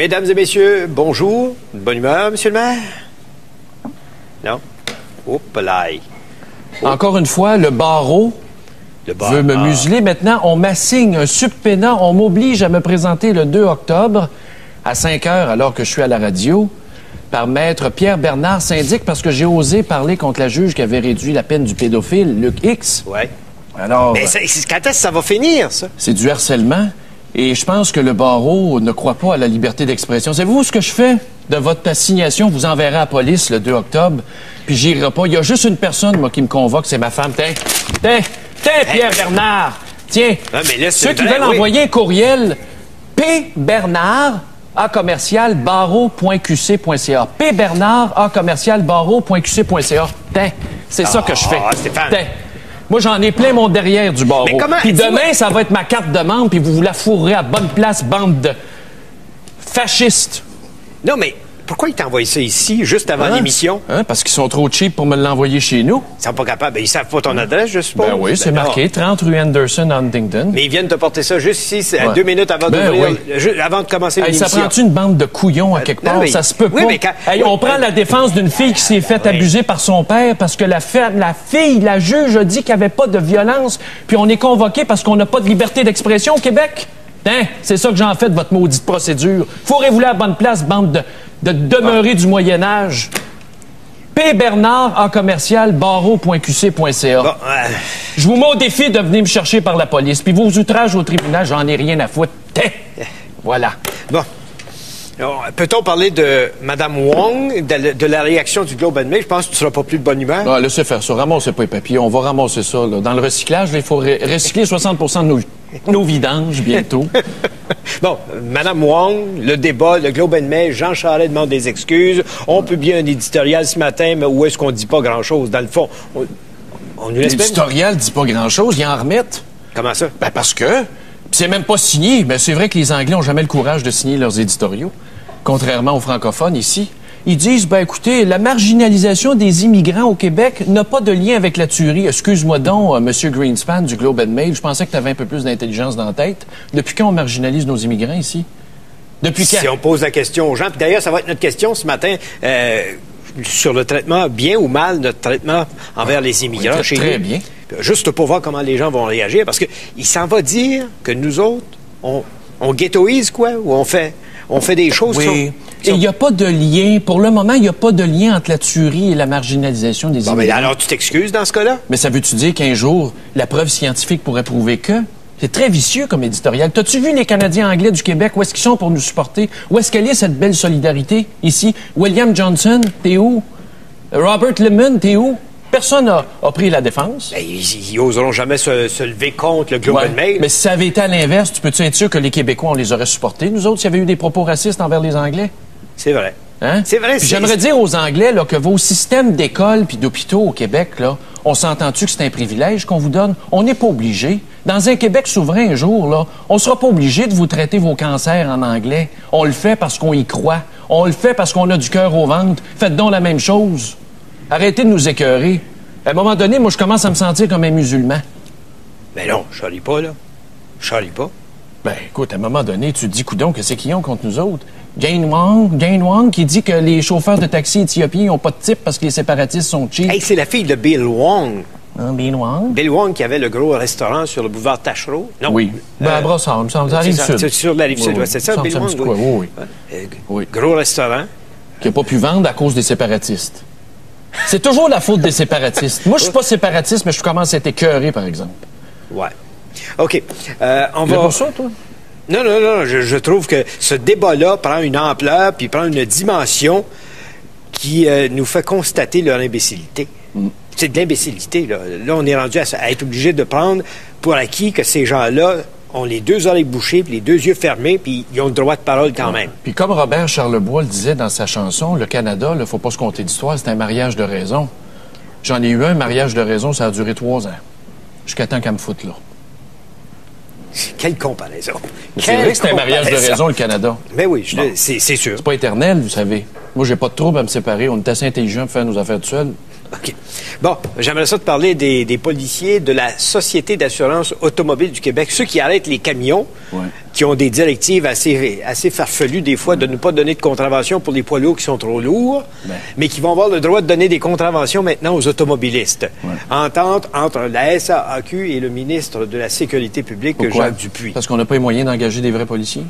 Mesdames et messieurs, bonjour. Bonne humeur, monsieur le maire? Non? Oups, là. Encore une fois, le barreau veut me museler. Maintenant, on m'assigne un subpénat. On m'oblige à me présenter le 2 octobre à 5 heures, alors que je suis à la radio, par maître Pierre Bernard, syndic, parce que j'ai osé parler contre la juge qui avait réduit la peine du pédophile, Luc X. Ouais. Alors... Mais quand est-ce que ça va finir, ça? C'est du harcèlement. Et je pense que le barreau ne croit pas à la liberté d'expression. Savez-vous ce que je fais? De votre assignation, vous enverrez à la police le 2 octobre, puis j'irai pas. Il y a juste une personne, moi, qui me convoque, c'est ma femme. Tiens, Pierre Bernard! Tiens, mais là, ceux qui veulent envoyer un courriel, pbernard@barreau.qc.ca. pbernard@barreau.qc.ca. Tiens, c'est ça que je fais. Stéphane. Tiens. Moi, j'en ai plein mon derrière du barreau. Puis demain, ça va être ma carte de membre, puis vous la fourrez à bonne place, bande de fascistes. Non, mais pourquoi ils t'envoient ça ici, juste avant l'émission? Parce qu'ils sont trop cheap pour me l'envoyer chez nous. Ils sont pas capables. Ils savent pas ton adresse, je suppose. Ben oui, c'est marqué 30 rue Anderson, Huntington. Mais ils viennent te porter ça juste ici, à 2 minutes avant avant de commencer l'émission. Ça prend-tu une bande de couillons à quelque part? Ça se peut pas. Mais on prend la défense d'une fille qui s'est faite abuser par son père parce que la juge a dit qu'il n'y avait pas de violence, puis on est convoqué parce qu'on n'a pas de liberté d'expression au Québec. Hein? C'est ça que j'en fais de votre maudite procédure. Fourrez-vous là à bonne place, bande de demeurés du Moyen-Âge. pbernard@barreau.qc.ca. Je vous mets au défi de venir me chercher par la police. Puis vos outrages au tribunal, j'en ai rien à foutre. Voilà. Bon. Peut-on parler de Mme Wong, de la réaction du Globe and Mail? Je pense que tu ne seras pas plus de bonne humeur. Non, laissez faire ça. Ramassez pas les papiers. On va ramasser ça. Là. Dans le recyclage, il faut recycler 60% de nos vidanges bientôt. Bon, Mme Wong, le débat, le Globe and Mail, Jean Charest demande des excuses. On publie un éditorial ce matin, mais où est-ce qu'on dit pas grand-chose? Dans le fond, on nous laisse... L'éditorial dit pas grand-chose. Ils en remettent. Comment ça? Ben parce que... c'est même pas signé. Mais c'est vrai que les Anglais ont jamais le courage de signer leurs éditoriaux. Contrairement aux francophones ici. Ils disent, ben écoutez, la marginalisation des immigrants au Québec n'a pas de lien avec la tuerie. Excuse-moi donc, M. Greenspan du Globe and Mail, je pensais que tu avais un peu plus d'intelligence dans la tête. Depuis quand on marginalise nos immigrants ici? Depuis quand? Si on pose la question aux gens, puis d'ailleurs, ça va être notre question ce matin, sur le traitement, bien ou mal, notre traitement envers les immigrants chez nous. Très bien. Juste pour voir comment les gens vont réagir, parce qu'il s'en va dire que nous autres, on ghettoise, quoi, ou on fait des choses qui sont... Et il n'y a pas de lien, pour le moment, il n'y a pas de lien entre la tuerie et la marginalisation des immigrants. Mais alors tu t'excuses dans ce cas-là? Mais ça veut-tu dire qu'un jour, la preuve scientifique pourrait prouver que? C'est très vicieux comme éditorial. T'as-tu vu les Canadiens anglais du Québec? Où est-ce qu'ils sont pour nous supporter? Où est-ce qu'elle est, cette belle solidarité, ici? William Johnson, t'es où? Robert Lemon, t'es où? Personne n'a pris la défense. Ben, ils n'oseront jamais se lever contre le Globe and Mail. Mais si ça avait été à l'inverse, tu peux-tu être sûr que les Québécois, on les aurait supportés? Nous autres, s'il y avait eu des propos racistes envers les Anglais? C'est vrai. Hein? C'est vrai. J'aimerais dire aux Anglais là, que vos systèmes d'écoles puis d'hôpitaux au Québec, là, on s'entend-tu que c'est un privilège qu'on vous donne? On n'est pas obligé. Dans un Québec souverain, un jour, là, on ne sera pas obligé de vous traiter vos cancers en anglais. On le fait parce qu'on y croit. On le fait parce qu'on a du cœur au ventre. Faites donc la même chose. Arrêtez de nous écœurer. À un moment donné, moi, je commence à me sentir comme un musulman. Ben non, je charrie pas, là. Je charrie pas. Ben, écoute, à un moment donné, tu te dis, coudonc, que c'est qu'ils ont contre nous autres? Jane Wong, qui dit que les chauffeurs de taxi éthiopiens n'ont pas de type parce que les séparatistes sont cheap. Hey, c'est la fille de Bill Wong. Bill Wong? Bill Wong qui avait le gros restaurant sur le boulevard Tachereau. Non. Oui. Ben, à Brossard, ça arrive sud. C'est sur la rive sud, c'est ça, Bill Wong? Oui. Gros restaurant. Qui n'a pas pu vendre à cause des séparatistes. C'est toujours la faute des séparatistes. Moi, je suis pas séparatiste, mais je commence à être écœuré, par exemple. Ouais. OK. On va... pas ça, toi? Non. Je trouve que ce débat-là prend une ampleur puis prend une dimension qui nous fait constater leur imbécilité. C'est de l'imbécilité, là. Là, on est rendu à être obligé de prendre pour acquis que ces gens-là ont les deux oreilles bouchées puis les deux yeux fermés puis ils ont le droit de parole quand même. Puis comme Robert Charlebois le disait dans sa chanson, le Canada, il faut pas se compter d'histoire, c'est un mariage de raison. J'en ai eu un mariage de raison, ça a duré 3 ans. Jusqu'à temps qu'elle me foute là. Quelle comparaison. C'est vrai que c'est un mariage de raison, le Canada. Mais oui, c'est sûr. C'est pas éternel, vous savez. Moi, j'ai pas de trouble à me séparer. On est assez intelligents pour faire nos affaires tout seuls. OK. Bon, j'aimerais ça te parler des policiers de la Société d'assurance automobile du Québec, ceux qui arrêtent les camions, qui ont des directives assez farfelues des fois de ne pas donner de contravention pour les poids lourds qui sont trop lourds, mais qui vont avoir le droit de donner des contraventions maintenant aux automobilistes. Entente entre la SAAQ et le ministre de la Sécurité publique, Jacques Dupuis. Parce qu'on n'a pas les moyens d'engager des vrais policiers?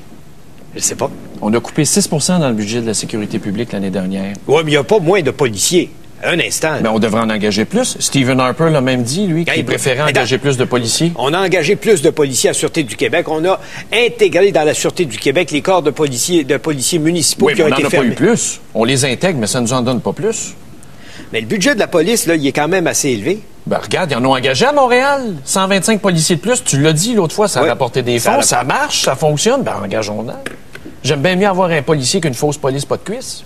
Je sais pas. On a coupé 6 dans le budget de la sécurité publique l'année dernière. Oui, mais il n'y a pas moins de policiers. Un instant. Mais on devrait en engager plus. Stephen Harper l'a même dit, lui, qu'il préférait engager plus de policiers. On a engagé plus de policiers à la Sûreté du Québec. On a intégré dans la Sûreté du Québec les corps de policiers municipaux qui ont été fermés. On n'en a pas eu plus. On les intègre, mais ça ne nous en donne pas plus. Mais le budget de la police, là, il est quand même assez élevé. Ben, regarde, ils en ont engagé à Montréal. 125 policiers de plus. Tu l'as dit l'autre fois, ça a rapporté des fonds. Ça marche, ça fonctionne. Ben, engageons-en. J'aime bien mieux avoir un policier qu'une fausse police pas de cuisse.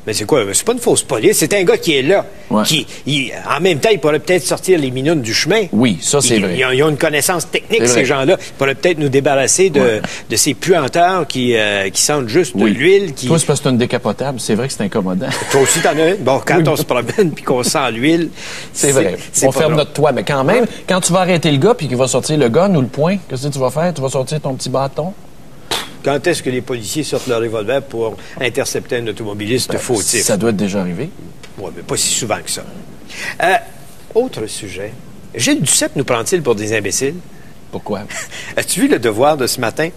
Mais c'est quoi? C'est pas une fausse police. C'est un gars qui est là. En même temps, il pourrait peut-être sortir les minounes du chemin. Oui, ça, c'est vrai. Ils ont une connaissance technique, ces gens-là. Ils pourraient peut-être nous débarrasser de ces puanteurs qui sentent juste de l'huile. Toi, c'est parce que c'est une décapotable. C'est vrai que c'est incommodant. Toi aussi, t'en as une. Bon, quand on se promène puis qu'on sent l'huile, c'est vrai. On ferme notre toit. Mais quand même, quand tu vas arrêter le gars puis qu'il va sortir le gun ou le poing, qu'est-ce que tu vas faire? Tu vas sortir ton petit bâton? Quand est-ce que les policiers sortent leur revolver pour intercepter un automobiliste fautif? Ça doit être déjà arrivé. Oui, mais pas si souvent que ça. Autre sujet. Gilles Duceppe nous prend-il pour des imbéciles? Pourquoi? As-tu vu le Devoir de ce matin?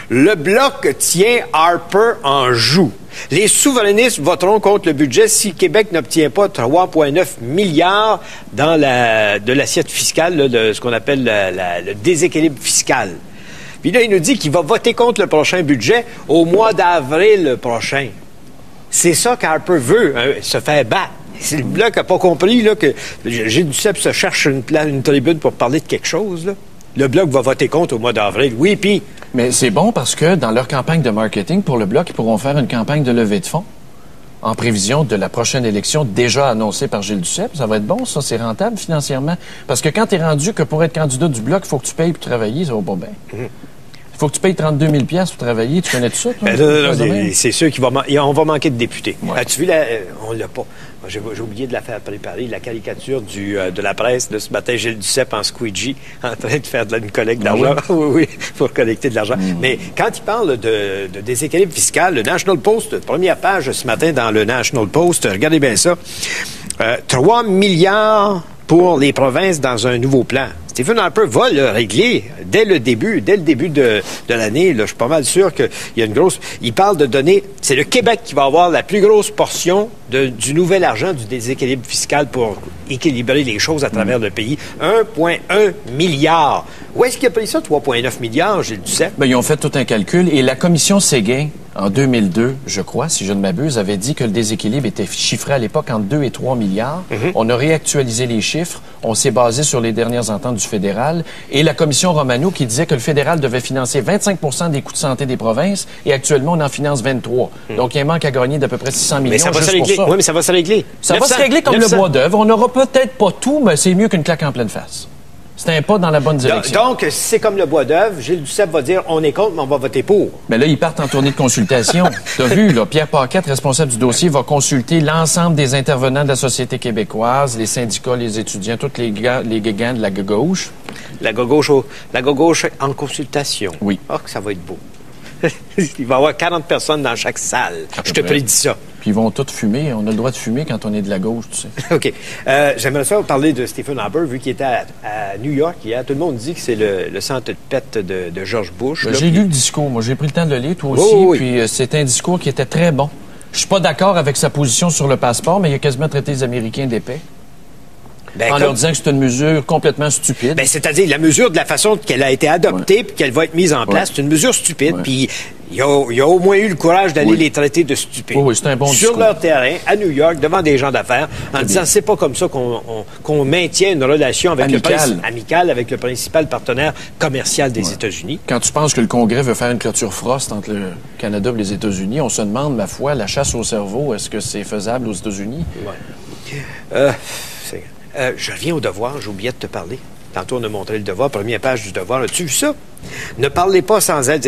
Le Bloc tient Harper en joue. Les souverainistes voteront contre le budget si Québec n'obtient pas 3,9 milliards de l'assiette fiscale, là, de ce qu'on appelle le déséquilibre fiscal. Puis là, il nous dit qu'il va voter contre le prochain budget au mois d'avril prochain. C'est ça qu'Harper veut, se faire battre. C'est le Bloc n'a pas compris là, que Gilles Duceppe se cherche une tribune pour parler de quelque chose. Là. Le Bloc va voter contre au mois d'avril. Oui, puis... Mais c'est bon parce que dans leur campagne de marketing pour le Bloc, ils pourront faire une campagne de levée de fonds en prévision de la prochaine élection déjà annoncée par Gilles Duceppe. Ça va être bon, ça, c'est rentable financièrement. Parce que quand tu es rendu que pour être candidat du Bloc, il faut que tu payes pour travailler, ça va pas bien. Il faut que tu payes 32 000 $ pour travailler. Tu connais tout ça, toi? C'est sûr qu'on va manquer de députés. As-tu vu, on l'a pas. J'ai oublié de la faire préparer, la caricature de la presse de ce matin, Gilles Duceppe en squeegee, en train de faire une collecte d'argent. Oui, pour collecter de l'argent. Mais quand il parle de déséquilibre fiscal, le National Post, première page ce matin dans le National Post, regardez bien ça, 3 milliards pour les provinces dans un nouveau plan. Stephen Harper va le régler dès le début de l'année. Je suis pas mal sûr qu'il y a une grosse... Il parle de donner... C'est le Québec qui va avoir la plus grosse portion du nouvel argent du déséquilibre fiscal pour équilibrer les choses à travers le pays. 1,1 milliard. Où est-ce qu'il a pris ça, 3,9 milliards, Gilles Duceppe? Ils ont fait tout un calcul et la commission Séguin, en 2002, je crois, si je ne m'abuse, avait dit que le déséquilibre était chiffré à l'époque entre 2 et 3 milliards. On a réactualisé les chiffres. On s'est basé sur les dernières ententes du fédéral. Et la commission Romano qui disait que le fédéral devait financer 25 % des coûts de santé des provinces et actuellement, on en finance 23. Donc, il y a un manque à gagner d'à peu près 600 millions. Mais ça va se régler. Oui, mais ça va se régler. Ça va se régler comme 900. Le bois d'œuvre. On n'aura peut-être pas tout, mais c'est mieux qu'une claque en pleine face. C'est un pas dans la bonne direction. Donc, c'est comme le bois d'œuvre. Gilles Duceppe va dire on est contre, mais on va voter pour. Mais là, ils partent en tournée de consultation. T'as vu, là, Pierre Paquette, responsable du dossier, va consulter l'ensemble des intervenants de la société québécoise, les syndicats, les étudiants, tous les gars de la gauche. La gauche en consultation. Oui. Ah, que ça va être beau. Il va y avoir 40 personnes dans chaque salle. Je te prédis ça. Puis ils vont tous fumer. On a le droit de fumer quand on est de la gauche, tu sais. OK. J'aimerais ça parler de Stephen Harper, vu qu'il était à New York hier. Tout le monde dit que c'est le centre de pète de George Bush. J'ai lu le discours. Moi, j'ai pris le temps de le lire, toi aussi. Oui. Puis c'est un discours qui était très bon. Je suis pas d'accord avec sa position sur le passeport, mais il a quasiment traité les Américains d'épais. Leur disant que c'est une mesure complètement stupide. C'est-à-dire, la mesure de la façon qu'elle a été adoptée puis qu'elle va être mise en place, c'est une mesure stupide. Puis il y a au moins eu le courage d'aller les traiter de stupides. Oui, c'est un bon discours. Sur leur terrain, à New York, devant des gens d'affaires, en disant c'est pas comme ça qu'on maintient une relation avec amicale avec le principal partenaire commercial des États-Unis. Quand tu penses que le Congrès veut faire une clôture Frost entre le Canada et les États-Unis, on se demande, ma foi, la chasse au cerveau, est-ce que c'est faisable aux États-Unis? Je reviens au Devoir, j'ai oublié de te parler. Tantôt, on a montré le Devoir, première page du Devoir. As-tu vu ça? Ne parlez pas sans elle.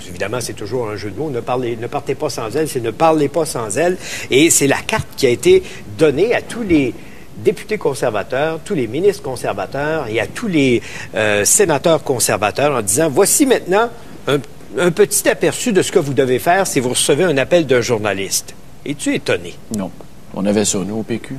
Évidemment, c'est toujours un jeu de mots. Ne partez pas sans elle, c'est ne parlez pas sans elle. Et c'est la carte qui a été donnée à tous les députés conservateurs, tous les ministres conservateurs et à tous les sénateurs conservateurs en disant, voici maintenant un petit aperçu de ce que vous devez faire si vous recevez un appel d'un journaliste. Es-tu étonné? Non. On avait ça, nous, au PQ.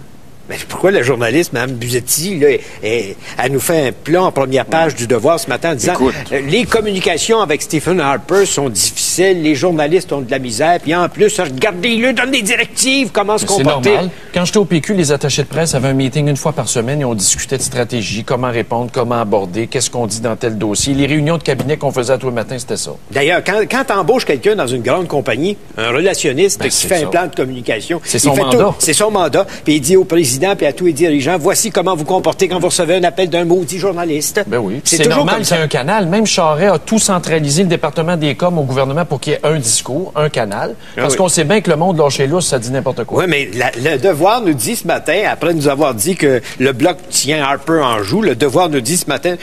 Mais pourquoi la journaliste, Mme Busetti, là, elle nous fait un plan en première page du Devoir ce matin en disant les communications avec Stephen Harper sont difficiles, les journalistes ont de la misère, puis en plus, regardez-le, donne des directives, comment se comporter. C'est normal. Quand j'étais au PQ, les attachés de presse avaient un meeting une fois par semaine et on discutait de stratégie, comment répondre, comment aborder, qu'est-ce qu'on dit dans tel dossier. Les réunions de cabinet qu'on faisait à tous les matins, c'était ça. D'ailleurs, quand tu embauches quelqu'un dans une grande compagnie, un relationniste qui fait un plan de communication, c'est son mandat. C'est son mandat, puis il dit au président puis à tous les dirigeants, voici comment vous comportez quand vous recevez un appel d'un maudit journaliste. Ben oui. C'est normal qu'il y ait un canal. Même Charest a tout centralisé le département des coms au gouvernement pour qu'il y ait un discours, un canal. Parce qu'on sait bien que le monde lâché lousse, ça dit n'importe quoi. Oui, mais le Devoir nous dit ce matin, après nous avoir dit que le Bloc tient Harper en joue, le Devoir nous dit ce matin,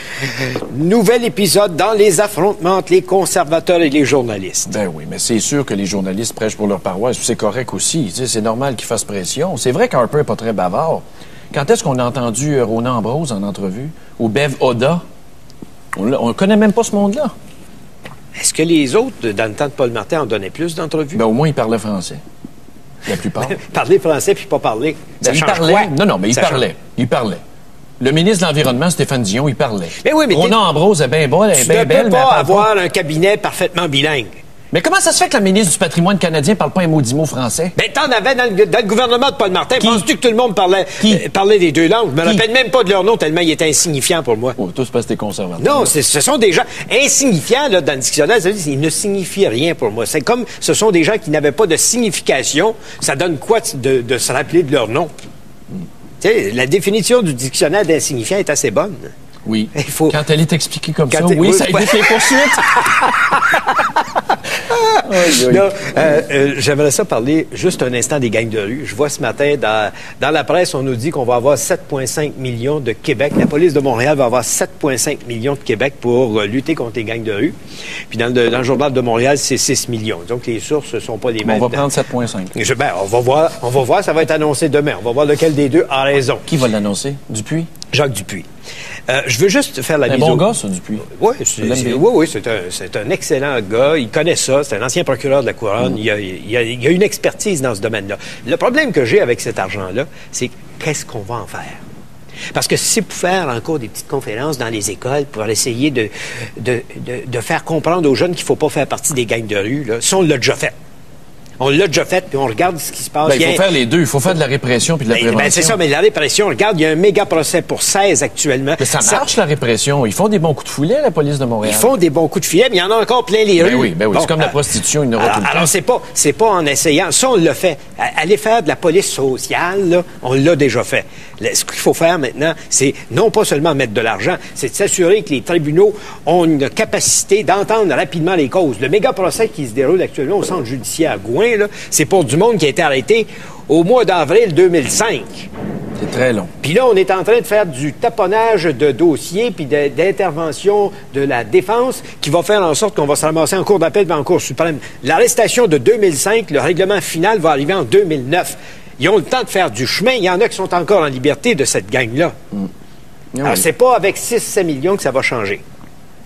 nouvel épisode dans les affrontements entre les conservateurs et les journalistes. Ben oui, mais c'est sûr que les journalistes prêchent pour leur paroisse. C'est correct aussi. C'est normal qu'ils fassent pression. C'est vrai qu'Harper n'est pas très bavard. Quand est-ce qu'on a entendu Ronan Ambrose en entrevue? Ou Bev Oda? On ne connaît même pas ce monde-là. Est-ce que les autres, dans le temps de Paul Martin, en donnaient plus d'entrevues? Ben, au moins, ils parlaient français. La plupart. Parler français puis pas parler. Ça change parlait. Quoi? Non, mais il parlait. Il parlait. Le ministre de l'Environnement, Stéphane Dion, il parlait. Mais oui, mais Ronan Ambrose est bien beau, elle est bien belle. Tu ne peux pas avoir un cabinet parfaitement bilingue. Mais comment ça se fait que la ministre du Patrimoine canadien parle pas un maudit mot français? Ben, t'en avais dans le gouvernement de Paul Martin. Penses-tu que tout le monde parlait les deux langues? Je me rappelle même pas de leur nom tellement il était insignifiant pour moi. Oh, tout se passe des conservateurs. Non, ce sont des gens insignifiants, là, dans le dictionnaire. Ça veut dire qu'ils ne signifient rien pour moi. C'est comme, ce sont des gens qui n'avaient pas de signification. Ça donne quoi de se rappeler de leur nom? Tu sais, la définition du dictionnaire d'insignifiant est assez bonne. Oui. Quand elle est expliquée comme ça, oui, ça évite les poursuites. J'aimerais ça parler juste un instant des gangs de rue. Je vois ce matin, dans la presse, on nous dit qu'on va avoir 7,5 millions de Québec. La police de Montréal va avoir 7,5 millions de Québec pour lutter contre les gangs de rue. Puis dans le journal de Montréal, c'est 6 millions. Donc les sources ne sont pas les mêmes. On va prendre 7,5. On va voir, ça va être annoncé demain. On va voir lequel des deux a raison. Qui va l'annoncer? Dupuis? Jacques Dupuis. Je veux juste faire la mise au... C'est un bon gars, ça, Dupuis. Oui, c'est un excellent gars. Il connaît ça. C'est un ancien procureur de la Couronne. Il y a une expertise dans ce domaine-là. Le problème que j'ai avec cet argent-là, c'est qu'est-ce qu'on va en faire? Parce que c'est pour faire encore des petites conférences dans les écoles pour essayer de faire comprendre aux jeunes qu'il ne faut pas faire partie des gangs de rue, là. Ça, on l'a déjà fait. On l'a déjà fait, puis on regarde ce qui se passe. Ben, il faut faire les deux. Il faut faire de la répression puis de la prévention. C'est ça, mais la répression, regarde, il y a un méga procès pour 16 actuellement. Mais ça marche, la répression. Ils font des bons coups de filet, la police de Montréal. Ils font des bons coups de filet, mais il y en a encore plein les rues. Oui. Bon, c'est comme la prostitution, il y en aura tout le temps. Alors, c'est pas en essayant. Ça, on l'a fait. Aller faire de la police sociale, là, on l'a déjà fait. Ce qu'il faut faire maintenant, c'est non pas seulement mettre de l'argent, c'est de s'assurer que les tribunaux ont une capacité d'entendre rapidement les causes. Le méga procès qui se déroule actuellement au centre judiciaire à Gouin, là, c'est pour du monde qui a été arrêté au mois d'avril 2005. C'est très long. Puis là, on est en train de faire du taponnage de dossiers puis d'intervention de la défense qui va faire en sorte qu'on va se ramasser en cour d'appel et en cour suprême. L'arrestation de 2005, le règlement final va arriver en 2009. Ils ont le temps de faire du chemin. Il y en a qui sont encore en liberté de cette gang-là. Alors, c'est pas avec 6-7 millions que ça va changer.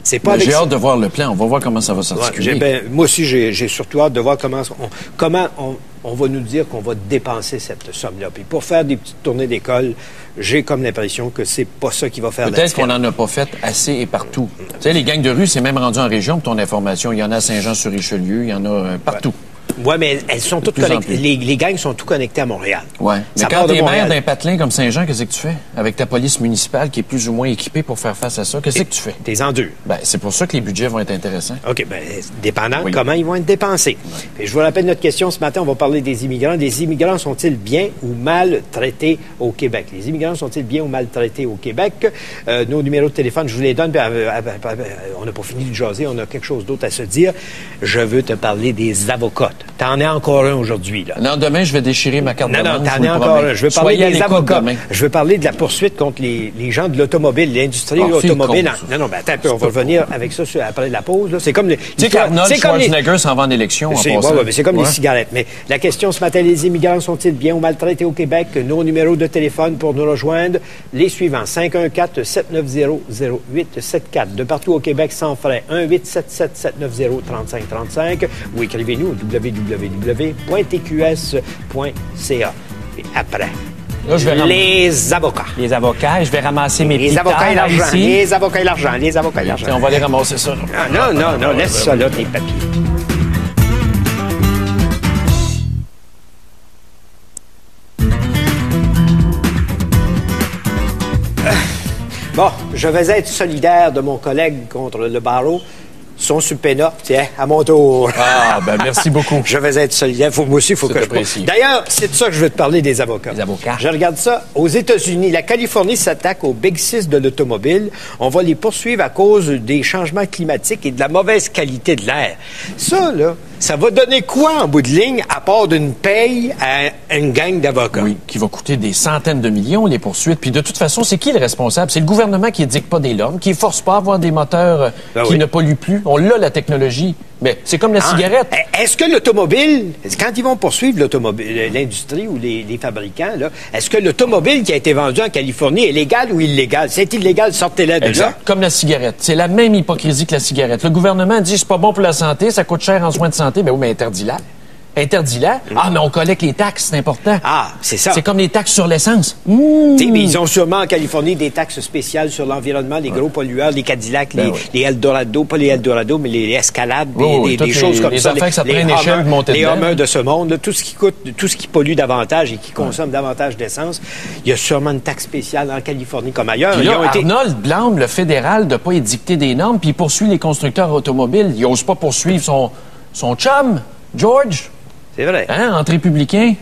J'ai hâte de voir le plan. On va voir comment ça va s'articuler. Moi aussi, j'ai surtout hâte de voir comment on va nous dire qu'on va dépenser cette somme-là. Puis pour faire des petites tournées d'école, j'ai comme l'impression que c'est pas ça qui va faire la différence. Peut-être qu'on n'en a pas fait assez et partout. Tu sais, les gangs de rue, c'est même rendu en région, pour ton information. Il y en a à Saint-Jean-sur-Richelieu, il y en a partout. Oui, mais elles sont toutes connectées. Les gangs sont tous connectés à Montréal. Oui. Mais quand t'es maire d'un patelin comme Saint-Jean, qu'est-ce que tu fais? Avec ta police municipale qui est plus ou moins équipée pour faire face à ça, qu'est-ce que tu fais? T'es en deux. Ben, c'est pour ça que les budgets vont être intéressants. OK, bien, dépendant de comment ils vont être dépensés. Et je vous rappelle notre question ce matin, on va parler des immigrants. Les immigrants sont-ils bien ou mal traités au Québec? Les immigrants sont-ils bien ou mal traités au Québec? Nos numéros de téléphone, je vous les donne. On n'a pas fini de jaser, on a quelque chose d'autre à se dire. Je veux te parler des avocates. T'en es encore un aujourd'hui, là. Non, demain, je vais déchirer ma carte de membre. Non, t'en es encore un. Je veux parler Soyez des avocats. demain. Je veux parler de la poursuite contre les gens de l'automobile, l'industrie de l'automobile. Non, mais attends un peu, on va revenir avec ça après la pause. Là. C'est comme les... Tu sais qu'Arnold Schwarzenegger s'en va en élection en passant. Ouais, mais c'est comme les cigarettes. Mais la question ce matin, les immigrants sont-ils bien ou maltraités au Québec? Nos numéros de téléphone pour nous rejoindre, les suivants. 514-790-0874. De partout au Québec, sans frais. 1-877-790-3535. Ou écrivez-nous au www.tqs.ca. Et après, là, les avocats. Les avocats, je vais ramasser mes petits avocats et tailles l'argent. ici. Les avocats et l'argent. Les avocats et l'argent. On va aller ramasser ça. Là. Non, laisse ça là, tes papiers. Bon, je vais être solidaire de mon collègue contre le barreau. Son subpénat, tiens, à mon tour. Ah, ben merci beaucoup. Je vais être solidaire. Moi aussi, il faut que je... D'ailleurs, c'est de ça que je veux te parler des avocats. Les avocats. Je regarde ça. Aux États-Unis, la Californie s'attaque aux Big Six de l'automobile. On va les poursuivre à cause des changements climatiques et de la mauvaise qualité de l'air. Ça, là, ça va donner quoi en bout de ligne, à part d'une paye à une gang d'avocats? Oui, qui va coûter des centaines de millions, les poursuites. Puis de toute façon, c'est qui le responsable? C'est le gouvernement qui édicte pas des normes, qui ne force pas à avoir des moteurs qui ne polluent plus. On l'a, la technologie. Mais c'est comme la cigarette. Est-ce que l'automobile, quand ils vont poursuivre l'automobile, l'industrie ou les fabricants, là, est-ce que l'automobile qui a été vendu en Californie est légal ou illégal? C'est illégal, sortez-la de là. Comme la cigarette. C'est la même hypocrisie que la cigarette. Le gouvernement dit c'est pas bon pour la santé, ça coûte cher en soins de santé. Ben oui, mais interdis-la. Interdit-la. Ah, mais on collecte les taxes, c'est important. Ah, c'est ça. C'est comme les taxes sur l'essence. Mais ils ont sûrement en Californie des taxes spéciales sur l'environnement, les gros pollueurs, les Cadillacs, les Eldorado, pas les Eldorado, mais les Escalades, des choses comme ça. Les affaires que ça prend une échelle de monter dedans. Les Hummers de ce monde, là, tout ce qui coûte, tout ce qui pollue davantage et qui consomme davantage d'essence, il y a sûrement une taxe spéciale en Californie comme ailleurs. Puis là, Arnold blâme le fédéral de ne pas édicter des normes, puis il poursuit les constructeurs automobiles. Il n'ose pas poursuivre son chum, George. C'est vrai. Hein, entre républicains.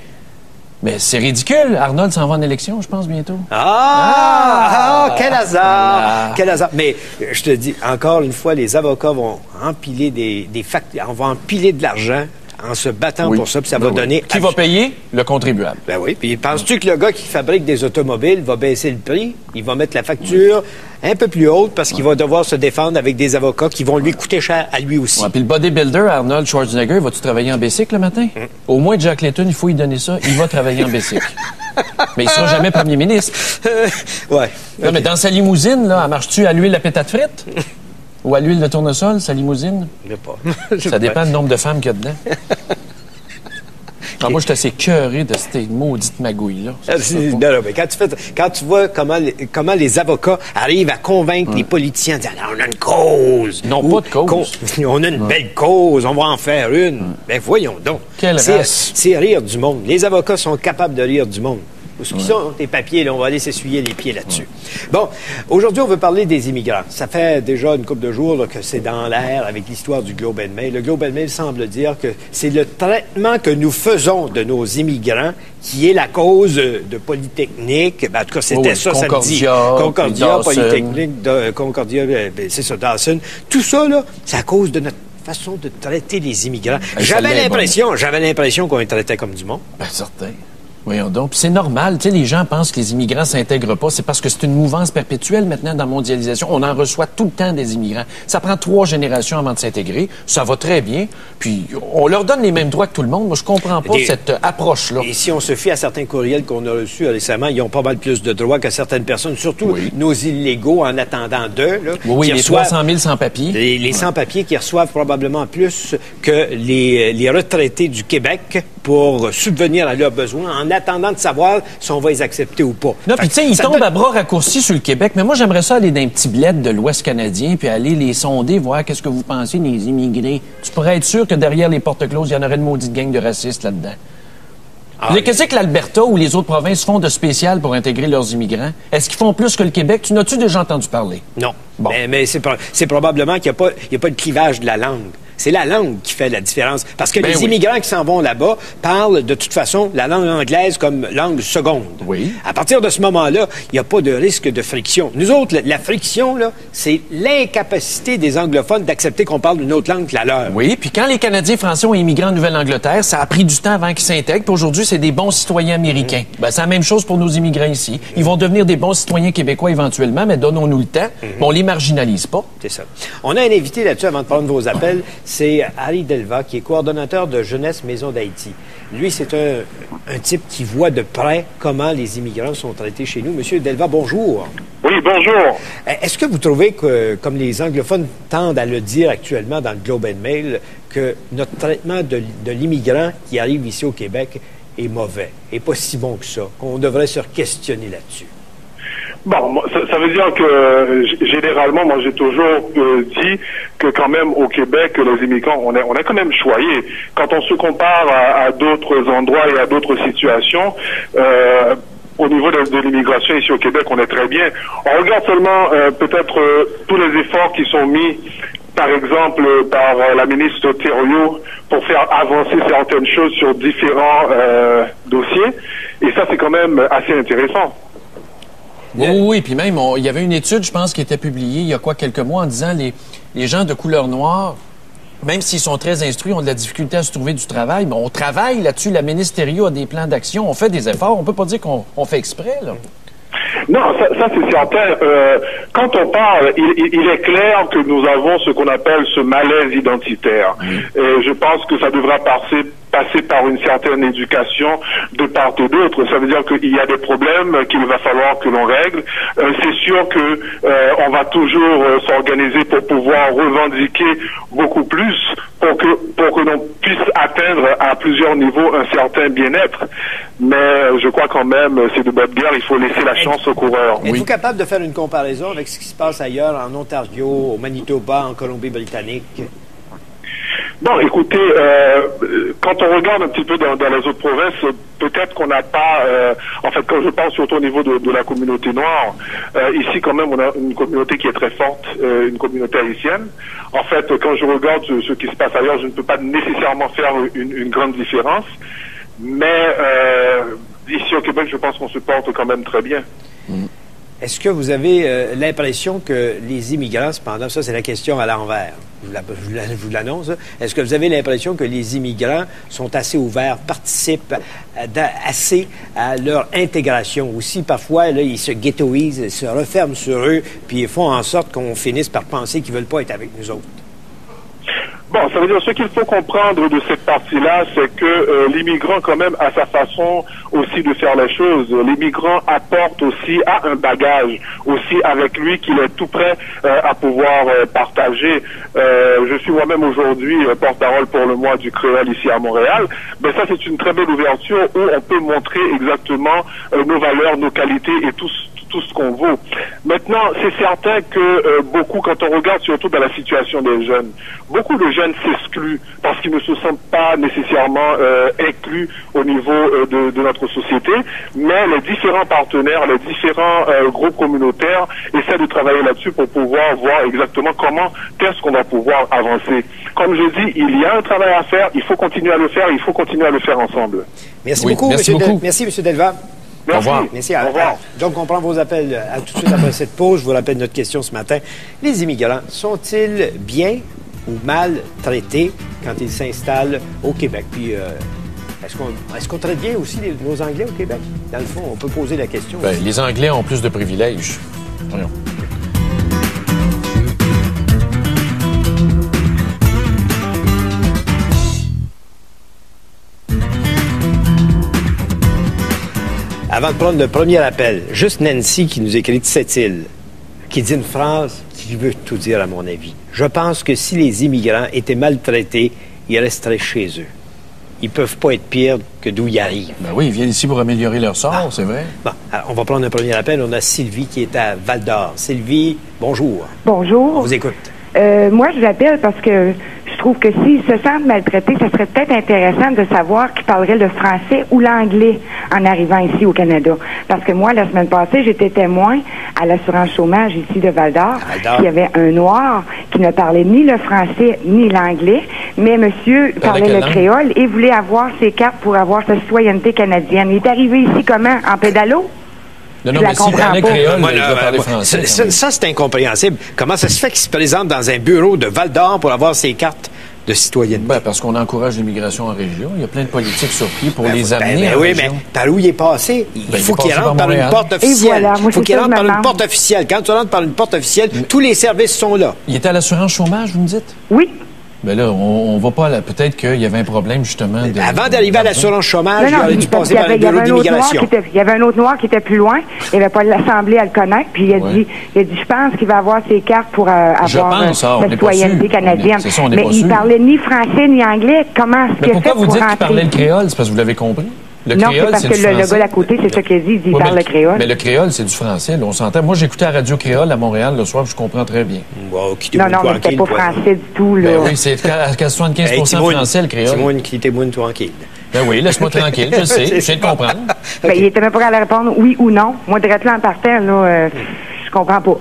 Mais c'est ridicule. Arnold s'en va en élection, je pense, bientôt. Quel hasard! Quel hasard! Mais je te dis, encore une fois, les avocats vont empiler des factures, on va empiler de l'argent en se battant pour ça, puis ça va donner... Qui va payer? Le contribuable. Ben oui, puis penses-tu que le gars qui fabrique des automobiles va baisser le prix? Il va mettre la facture un peu plus haute parce qu'il va devoir se défendre avec des avocats qui vont lui coûter cher à lui aussi. Ouais, puis le bodybuilder, Arnold Schwarzenegger, vas-tu travailler en bicycle le matin? Au moins, Jack Layton, il faut lui donner ça. Il va travailler en bicycle. Mais il sera jamais premier ministre. Ouais. Non, mais dans sa limousine, là, marches-tu à l'huile à pétate frite? Ou à l'huile de tournesol, sa limousine? Je sais pas. Ça dépend du nombre de femmes qu'il y a dedans. Moi, je suis assez cœuré de cette maudite magouille-là. Non, mais quand tu vois comment les avocats arrivent à convaincre les politiciens, disant on a une cause. Non, pas de cause. On a une belle cause, on va en faire une. Ben voyons donc. Quelle race. C'est rire du monde. Les avocats sont capables de rire du monde. Où ce qui sont tes papiers, là, on va aller s'essuyer les pieds là-dessus. Bon, aujourd'hui, on veut parler des immigrants. Ça fait déjà une couple de jours là, que c'est dans l'air avec l'histoire du Globe and Mail. Le Globe and Mail semble dire que c'est le traitement que nous faisons de nos immigrants qui est la cause de Polytechnique. Ben, en tout cas, c'était ça samedi. Concordia, Polytechnique, Concordia, c'est ça, Dawson. Tout ça, là, c'est à cause de notre façon de traiter les immigrants. J'avais l'impression qu'on les traitait comme du monde. Ben, certain. Voyons donc. Puis c'est normal. Tu sais, les gens pensent que les immigrants s'intègrent pas. C'est parce que c'est une mouvance perpétuelle maintenant dans la mondialisation. On en reçoit tout le temps des immigrants. Ça prend 3 générations avant de s'intégrer. Ça va très bien. Puis on leur donne les mêmes droits que tout le monde. Moi, je comprends pas cette approche-là. Et si on se fie à certains courriels qu'on a reçus récemment, ils ont pas mal plus de droits que certaines personnes, surtout nos illégaux en attendant d'eux. Là, oui, les 300 000 sans-papiers. Les sans-papiers qui reçoivent probablement plus que les retraités du Québec pour subvenir à leurs besoins en attendant de savoir si on va les accepter ou pas. Non, puis tu sais, ils tombent à bras raccourcis sur le Québec, mais moi, j'aimerais ça aller dans un petit bled de l'Ouest canadien puis aller les sonder, voir qu'est-ce que vous pensez des immigrés. Tu pourrais être sûr que derrière les portes closes, il y en aurait une maudite gang de racistes là-dedans. Qu'est-ce que l'Alberta ou les autres provinces font de spécial pour intégrer leurs immigrants? Est-ce qu'ils font plus que le Québec? Tu n'as-tu déjà entendu parler? Non. Bon. Mais c'est probablement qu'il n'y a pas de clivage de la langue. C'est la langue qui fait la différence. Parce que les oui. immigrants qui s'en vont là-bas parlent de toute façon la langue anglaise comme langue seconde. Oui. À partir de ce moment-là, il n'y a pas de risque de friction. Nous autres, la friction, là, c'est l'incapacité des anglophones d'accepter qu'on parle d'une autre langue que la leur. Oui, puis quand les Canadiens français ont immigré en Nouvelle-Angleterre, ça a pris du temps avant qu'ils s'intègrent, puis aujourd'hui, c'est des bons citoyens américains. Ben, c'est la même chose pour nos immigrants ici. Ils vont devenir des bons citoyens québécois éventuellement, mais donnons-nous le temps, mais on les marginalise pas. C'est ça. On a un invité là-dessus avant de prendre vos appels, c'est Harry Delva, qui est coordonnateur de Jeunesse Maison d'Haïti. Lui, c'est un type qui voit de près comment les immigrants sont traités chez nous. Monsieur Delva, bonjour. Oui, bonjour. Est-ce que vous trouvez que, comme les anglophones tendent à le dire actuellement dans le Globe and Mail, que notre traitement de l'immigrant qui arrive ici au Québec est mauvais, et pas si bon que ça, qu'on devrait se questionner là-dessus? Bon, ça veut dire que généralement, moi j'ai toujours dit que quand même au Québec, les immigrants, on est quand même choyés. Quand on se compare à d'autres endroits et à d'autres situations, au niveau de l'immigration ici au Québec, on est très bien. On regarde seulement peut-être tous les efforts qui sont mis, par exemple, par la ministre Thériault pour faire avancer certaines choses sur différents dossiers. Et ça, c'est quand même assez intéressant. Oui, puis même, il y avait une étude, je pense, qui était publiée il y a quelques mois en disant les gens de couleur noire, même s'ils sont très instruits, ont de la difficulté à se trouver du travail. Mais on travaille là-dessus. La ministre Thériault a des plans d'action. On fait des efforts. On peut pas dire qu'on fait exprès, là. Non, ça c'est certain. Quand on parle, il est clair que nous avons ce qu'on appelle ce malaise identitaire. Et je pense que ça devra passer par une certaine éducation de part et d'autre. Ça veut dire qu'il y a des problèmes qu'il va falloir que l'on règle. C'est sûr que on va toujours s'organiser pour pouvoir revendiquer beaucoup plus pour que l'on puisse atteindre à plusieurs niveaux un certain bien-être. Mais je crois quand même, c'est de bonne guerre, il faut laisser la chance aux coureurs. Êtes-vous capable de faire une comparaison avec ce qui se passe ailleurs, en Ontario, au Manitoba, en Colombie-Britannique? Bon, écoutez, quand on regarde un petit peu dans les autres provinces, peut-être qu'on n'a pas, en fait, quand je parle surtout au niveau de la communauté noire, ici quand même on a une communauté qui est très forte, une communauté haïtienne. En fait, quand je regarde ce qui se passe ailleurs, je ne peux pas nécessairement faire une grande différence, mais ici au Québec, je pense qu'on se porte quand même très bien. Est-ce que vous avez l'impression que les immigrants, cependant, ça c'est la question à l'envers, je vous l'annonce, est-ce que vous avez l'impression que les immigrants sont assez ouverts, participent assez à leur intégration? Aussi, parfois, là, ils se ghettoisent, ils se referment sur eux, puis ils font en sorte qu'on finisse par penser qu'ils ne veulent pas être avec nous autres. Bon, ça veut dire ce qu'il faut comprendre de cette partie-là, c'est que l'immigrant quand même a sa façon aussi de faire les choses. L'immigrant apporte aussi un bagage aussi avec lui qu'il est tout prêt à pouvoir partager. Je suis moi-même aujourd'hui porte-parole pour le mois du créole ici à Montréal. Mais ça, c'est une très belle ouverture où on peut montrer exactement nos valeurs, nos qualités et tout ce qu'on vaut. Maintenant, c'est certain que beaucoup, quand on regarde surtout dans la situation des jeunes, beaucoup de jeunes s'excluent parce qu'ils ne se sentent pas nécessairement inclus au niveau de notre société, mais les différents partenaires, les différents groupes communautaires essaient de travailler là-dessus pour pouvoir voir exactement comment est-ce qu'on va pouvoir avancer. Comme je dis, il y a un travail à faire, il faut continuer à le faire, il faut continuer à le faire ensemble. Merci beaucoup, merci, M. Delva. Merci. Au revoir. Merci. Au revoir. Donc, on prend vos appels tout de suite après cette pause. Je vous rappelle notre question ce matin. Les immigrants sont-ils bien ou mal traités quand ils s'installent au Québec? Puis, est-ce qu'on traite bien aussi nos Anglais au Québec? Dans le fond, on peut poser la question. Ben, les Anglais ont plus de privilèges. Voyons. Avant de prendre le premier appel, juste Nancy qui nous écrit de Sept-Îles, qui dit une phrase qui veut tout dire à mon avis. Je pense que si les immigrants étaient maltraités, ils resteraient chez eux. Ils peuvent pas être pires que d'où ils arrivent. Ben oui, ils viennent ici pour améliorer leur sort, c'est vrai. Bon, alors, on va prendre un premier appel. On a Sylvie qui est à Val-d'Or. Sylvie, bonjour. Bonjour. On vous écoute. Moi, je l'appelle parce que je trouve que s'ils se sentent maltraités, ça serait peut-être intéressant de savoir qu'ils parleraient le français ou l'anglais en arrivant ici au Canada. Parce que moi, la semaine passée, j'étais témoin à l'assurance chômage ici de Val-d'Or. Il y avait un Noir qui ne parlait ni le français ni l'anglais, mais monsieur parlait le créole et voulait avoir ses cartes pour avoir sa citoyenneté canadienne. Il est arrivé ici comment? En pédalo? Non, mais s'il parlait créole, il doit parler français. Ça, c'est incompréhensible. Comment ça se fait qu'il se présente dans un bureau de Val-d'Or pour avoir ses cartes de citoyenneté? Ben, parce qu'on encourage l'immigration en région. Il y a plein de politiques sur pied pour les amener en oui, région. mais par où il est passé? Il faut qu'il rentre par une porte officielle. Voilà, il faut qu'il rentre par une porte officielle. Quand tu rentres par une porte officielle, tous les services sont là. Il était à l'assurance chômage, vous me dites? Oui. Ben là, on va pas là. Peut-être qu'il y avait un problème, justement. Avant d'arriver à l'assurance chômage, il aurait dû passer par le bureau d'immigration. Il y avait un autre Noir qui était plus loin. Il n'avait pas l'Assemblée à le connaître. Puis il a dit, je pense qu'il va avoir ses cartes pour avoir la citoyenneté canadienne. C'est ça, on mais il parlait ni français ni anglais. Comment est-ce qu'il a fait pour rentrer? Pourquoi vous dites qu'il parlait le créole? C'est parce que vous l'avez compris? Non, c'est parce que le gars d'à côté, c'est ça qu'il dit. Il parle le créole. Mais le créole, c'est du français. Là, on s'entend. Moi, j'écoutais la radio créole à Montréal le soir, je comprends très bien. Wow, non, mais c'était pas français du tout. Là. Ben oui, c'est à 75% français, le créole. Simone qui était moins tranquille. Ben oui, laisse-moi tranquille, je sais, je viens de comprendre. Ben, il était même pas capable de répondre oui ou non. Moi, direct là en partant, là, je comprends pas.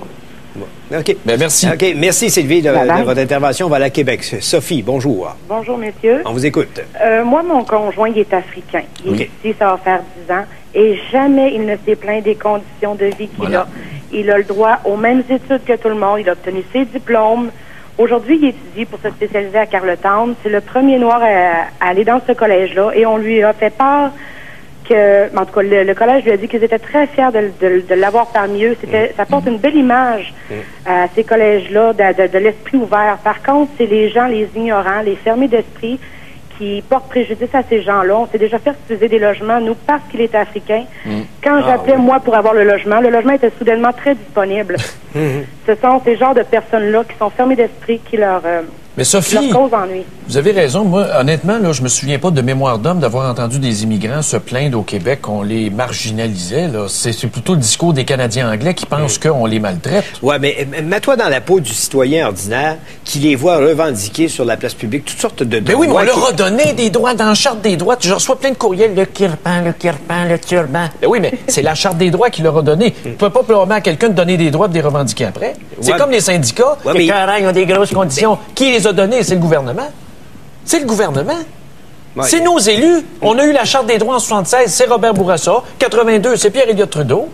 OK. Ben, merci. OK. Merci, Sylvie, de votre intervention. On va aller à Québec. Sophie, bonjour. Bonjour, messieurs. On vous écoute. Moi, mon conjoint, il est africain. Il est ici, ça va faire 10 ans. Et jamais il ne s'est plaint des conditions de vie qu'il a. Il a le droit aux mêmes études que tout le monde. Il a obtenu ses diplômes. Aujourd'hui, il étudie pour se spécialiser à Carleton. C'est le premier Noir à aller dans ce collège-là. Et on lui a fait part que, en tout cas, le collège lui a dit qu'ils étaient très fiers de l'avoir parmi eux. Ça porte une belle image à ces collèges-là, de l'esprit ouvert. Par contre, c'est les gens, les ignorants, les fermés d'esprit qui portent préjudice à ces gens-là. On s'est déjà fait refuser des logements, nous, parce qu'il était africain. Quand j'appelais, moi, pour avoir le logement était soudainement très disponible. Ce sont ces genres de personnes-là qui sont fermées d'esprit, qui leur... Mais Sophie, ennui. Vous avez raison. Moi, honnêtement, là, je me souviens pas de mémoire d'homme d'avoir entendu des immigrants se plaindre au Québec qu'on les marginalisait. Là. C'est plutôt le discours des Canadiens anglais qui pensent qu'on les maltraite. Oui, mais mets-toi dans la peau du citoyen ordinaire qui les voit revendiquer sur la place publique toutes sortes de droits. Mais oui, mais on leur a donné des droits dans la Charte des droits. Je reçois plein de courriels, le kirpan, le turban. Ben oui, mais c'est la Charte des droits qui leur a donné. Tu peux pas permettre à quelqu'un de donner des droits et de les revendiquer après. C'est comme les syndicats. Les carrés ont des grosses conditions. Qui les a donnés? C'est le gouvernement. C'est le gouvernement. Ouais, c'est nos élus. On a eu la Charte des droits en 76, c'est Robert Bourassa. 82, c'est Pierre-Éliott Trudeau.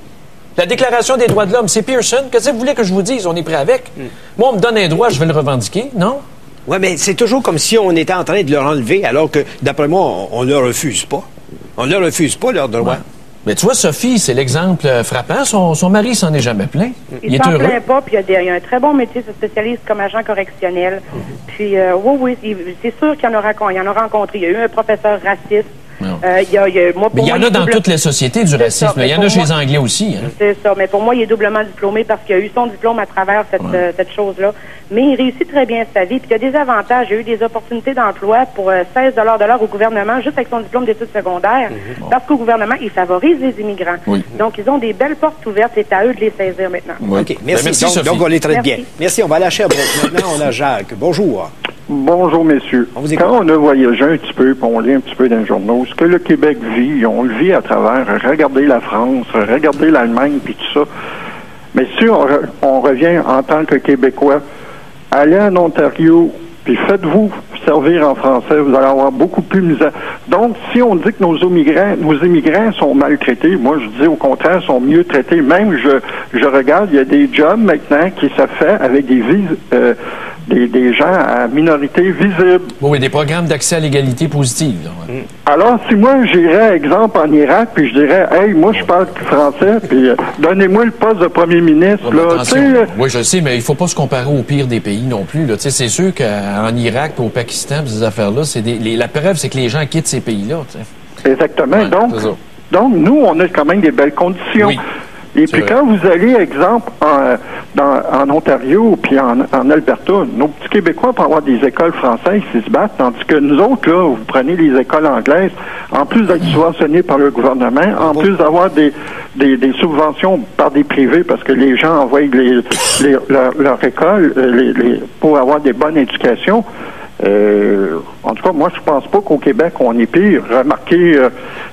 La Déclaration des droits de l'homme, c'est Pearson. Qu'est-ce que vous voulez que je vous dise? On est prêt avec. Moi, on me donne un droit, je vais le revendiquer, non? Oui, mais c'est toujours comme si on était en train de leur enlever, alors que, d'après moi, on ne leur refuse pas. On ne leur refuse pas leurs droits. Ouais. Mais tu vois, Sophie, c'est l'exemple frappant. Son mari s'en est jamais plaint. Il s'en plaint pas, puis il a un très bon métier, se spécialise comme agent correctionnel. Puis, oui, c'est sûr qu'il y en a rencontré. Il y a eu un professeur raciste. Mais il y en a dans toutes les sociétés du racisme. Il y en a chez les Anglais aussi. Hein? C'est ça. Mais pour moi, il est doublement diplômé parce qu'il a eu son diplôme à travers cette chose-là. Mais il réussit très bien sa vie. Puis il y a des avantages. Il a eu des opportunités d'emploi pour 16 $ de l'heure au gouvernement, juste avec son diplôme d'études secondaires. Parce qu'au gouvernement, il favorise les immigrants. Donc, ils ont des belles portes ouvertes. C'est à eux de les saisir maintenant. OK. Merci. Donc, on les traite bien. Merci. On va à la Sherbrooke. Maintenant, on a Jacques. Bonjour. Bonjour, messieurs. Quand on a voyagé un petit peu, puis on lit un petit peu dans les journaux, ce que le Québec vit, on le vit à travers, regardez la France, regardez l'Allemagne, puis tout ça. Mais si on revient en tant que Québécois, allez en Ontario, puis faites-vous servir en français, vous allez avoir beaucoup plus misère. Donc, si on dit que nos immigrants sont maltraités, moi je dis au contraire, sont mieux traités. Même, je regarde, il y a des jobs maintenant qui se fait avec des gens à minorité visible. Oui, des programmes d'accès à l'égalité positive. Là, ouais. Alors, si moi, j'irais, exemple, en Irak, puis je dirais, hey, moi, je parle français, puis donnez-moi le poste de premier ministre. Là, oui, je le sais, mais il faut pas se comparer au pire des pays non plus. Là. C'est sûr qu'en Irak, au Pakistan, ces affaires-là, la preuve, c'est que les gens quittent ces pays-là. T'sais. Exactement. Ouais, donc, nous, on a quand même des belles conditions. Oui. Et puis quand vous allez, exemple, en Ontario puis en Alberta, nos petits Québécois pour avoir des écoles françaises, ils se battent, tandis que nous autres, là, vous prenez les écoles anglaises, en plus d'être subventionnées par le gouvernement, en plus d'avoir des subventions par des privés, parce que les gens envoient leur école pour avoir des bonnes éducations, En tout cas, moi, je pense pas qu'au Québec, on est pire. Remarquez,